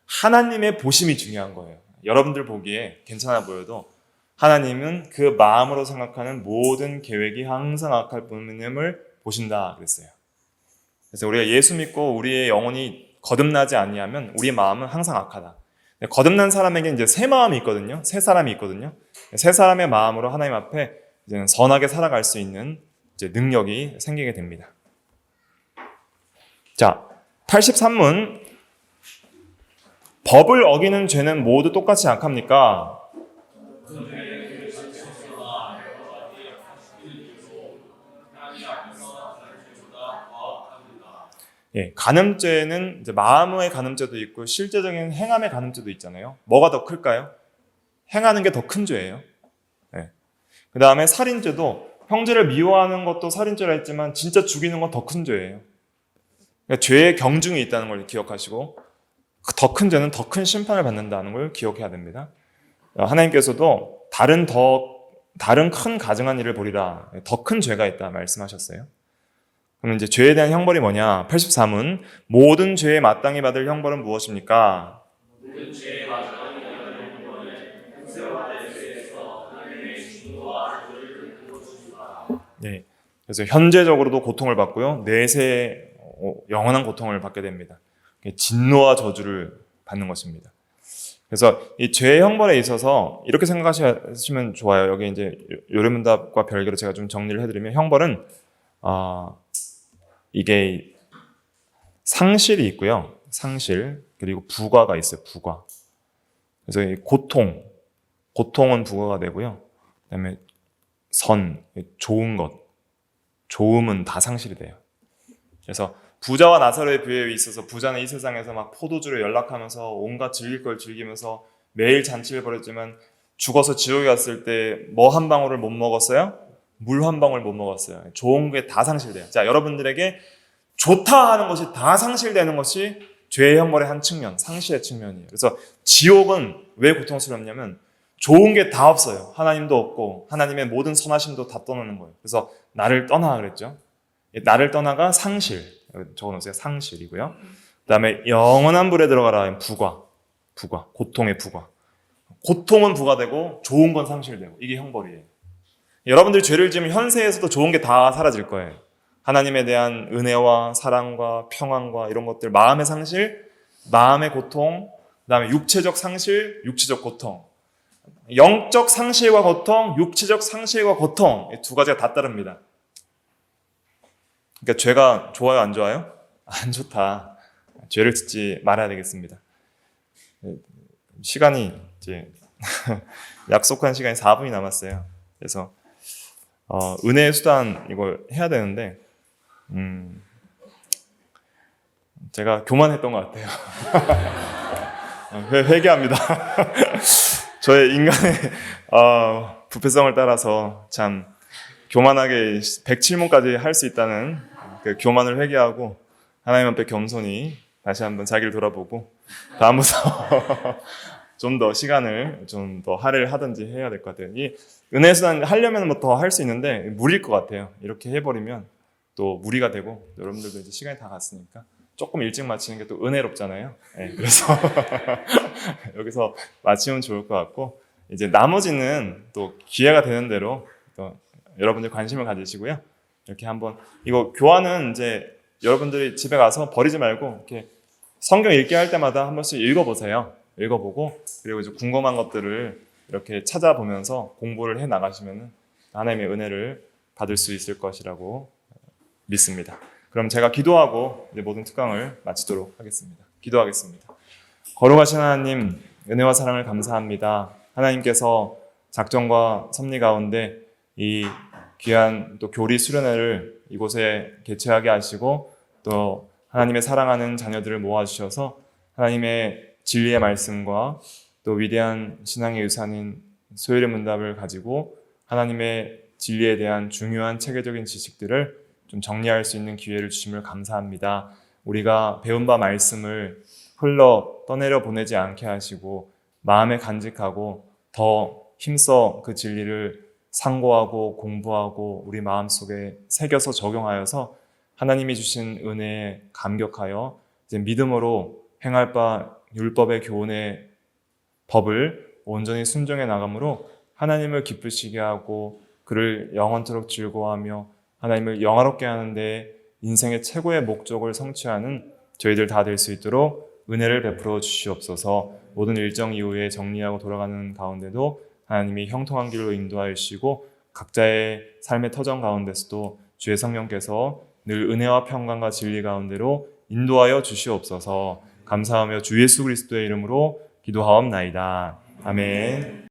하나님의 보심이 중요한 거예요. 여러분들 보기에 괜찮아 보여도 하나님은 그 마음으로 생각하는 모든 계획이 항상 악할 뿐임을 보신다 그랬어요. 그래서 우리가 예수 믿고 우리의 영혼이 거듭나지 아니하면 우리의 마음은 항상 악하다. 거듭난 사람에게 이제 새 마음이 있거든요. 새 사람이 있거든요. 새 사람의 마음으로 하나님 앞에 이제 선하게 살아갈 수 있는 이제 능력이 생기게 됩니다. 자, 83문. 법을 어기는 죄는 모두 똑같이 악합니까? 예, 간음죄는 이제 마음의 간음죄도 있고 실제적인 행함의 간음죄도 있잖아요. 뭐가 더 클까요? 행하는 게 더 큰 죄예요. 예. 그 다음에 살인죄도 형제를 미워하는 것도 살인죄라 했지만 진짜 죽이는 건 더 큰 죄예요. 그러니까 죄의 경중이 있다는 걸 기억하시고 더 큰 죄는 더 큰 심판을 받는다는 걸 기억해야 됩니다. 하나님께서도 다른 큰 가증한 일을 보리라. 더 큰 죄가 있다 말씀하셨어요. 그럼 이제 죄에 대한 형벌이 뭐냐? 83은 모든 죄에 마땅히 받을 형벌은 무엇입니까? 모든 죄에 마땅히 받을 형벌은 형세와 내세에서 하나님의 진노와 저주를 주시다. 네, 그래서 현재적으로도 고통을 받고요, 내세 영원한 고통을 받게 됩니다. 진노와 저주를 받는 것입니다. 그래서 이 죄의 형벌에 있어서 이렇게 생각하시면 좋아요. 여기 이제 요리문답과 별개로 제가 좀 정리를 해드리면 형벌은 이게 상실이 있고요. 상실. 그리고 부과가 있어요. 부과. 그래서 이 고통, 고통은 부과가 되고요. 그다음에 좋은 것, 좋음은 다 상실이 돼요. 그래서 부자와 나사로의 비유에 있어서 부자는 이 세상에서 막 포도주를 연락하면서 온갖 즐길 걸 즐기면서 매일 잔치를 벌였지만 죽어서 지옥에 갔을 때 뭐 한 방울을 못 먹었어요? 물 한 방울 못 먹었어요. 좋은 게 다 상실돼요. 자, 여러분들에게 좋다 하는 것이 다 상실되는 것이 죄의 형벌의 한 측면, 상실의 측면이에요. 그래서 지옥은 왜 고통스럽냐면 좋은 게 다 없어요. 하나님도 없고 하나님의 모든 선하심도 다 떠나는 거예요. 그래서 나를 떠나 그랬죠. 나를 떠나가 상실, 적어놓으세요. 상실이고요. 그 다음에 영원한 불에 들어가라. 부과, 고통의 부과. 고통은 부과되고 좋은 건 상실되고 이게 형벌이에요. 여러분들이 죄를 지으면 현세에서도 좋은 게 다 사라질 거예요. 하나님에 대한 은혜와 사랑과 평안과 이런 것들, 마음의 상실, 마음의 고통, 그 다음에 육체적 상실, 육체적 고통. 영적 상실과 고통, 육체적 상실과 고통, 이 두 가지가 다 따릅니다. 그러니까 죄가 좋아요, 안 좋아요? 안 좋다. 죄를 짓지 말아야 되겠습니다. 시간이 이제 약속한 시간이 4분이 남았어요. 그래서 은혜의 수단 이걸 해야 되는데 제가 교만했던 것 같아요. 회개합니다. 저의 인간의 부패성을 따라서 참 교만하게 107문까지 할 수 있다는 그 교만을 회개하고 하나님 앞에 겸손히 다시 한번 자기를 돌아보고 다음부터 좀 더 시간을 좀 더 할애를 하든지 해야 될 것 같아요. 이 은혜 수단 하려면 뭐 더 할 수 있는데 무리일 것 같아요. 이렇게 해버리면 또 무리가 되고 여러분들도 이제 시간이 다 갔으니까 조금 일찍 마치는 게 또 은혜롭잖아요. 네, 그래서 여기서 마치면 좋을 것 같고 이제 나머지는 또 기회가 되는 대로 또 여러분들 관심을 가지시고요. 이렇게 한번 이거 교환은 이제 여러분들이 집에 가서 버리지 말고 이렇게 성경 읽기 할 때마다 한 번씩 읽어보세요. 읽어보고 그리고 이제 궁금한 것들을 이렇게 찾아보면서 공부를 해 나가시면 하나님의 은혜를 받을 수 있을 것이라고 믿습니다. 그럼 제가 기도하고 이제 모든 특강을 마치도록 하겠습니다. 기도하겠습니다. 거룩하신 하나님, 은혜와 사랑을 감사합니다. 하나님께서 작정과 섭리 가운데 이 귀한 또 교리 수련회를 이곳에 개최하게 하시고 또 하나님의 사랑하는 자녀들을 모아주셔서 하나님의 진리의 말씀과 또 위대한 신앙의 유산인 소율의 문답을 가지고 하나님의 진리에 대한 중요한 체계적인 지식들을 좀 정리할 수 있는 기회를 주심을 감사합니다. 우리가 배운 바 말씀을 흘러 떠내려 보내지 않게 하시고 마음에 간직하고 더 힘써 그 진리를 상고하고 공부하고 우리 마음속에 새겨서 적용하여서 하나님이 주신 은혜에 감격하여 이제 믿음으로 행할 바 율법의 교훈의 법을 온전히 순종해 나감으로 하나님을 기쁘시게 하고 그를 영원토록 즐거워하며 하나님을 영화롭게 하는데 인생의 최고의 목적을 성취하는 저희들 다 될 수 있도록 은혜를 베풀어 주시옵소서. 모든 일정 이후에 정리하고 돌아가는 가운데도 하나님이 형통한 길로 인도하여 주시고 각자의 삶의 터전 가운데서도 주의 성령께서 늘 은혜와 평강과 진리 가운데로 인도하여 주시옵소서. 감사하며 주 예수 그리스도의 이름으로 기도하옵나이다. 아멘.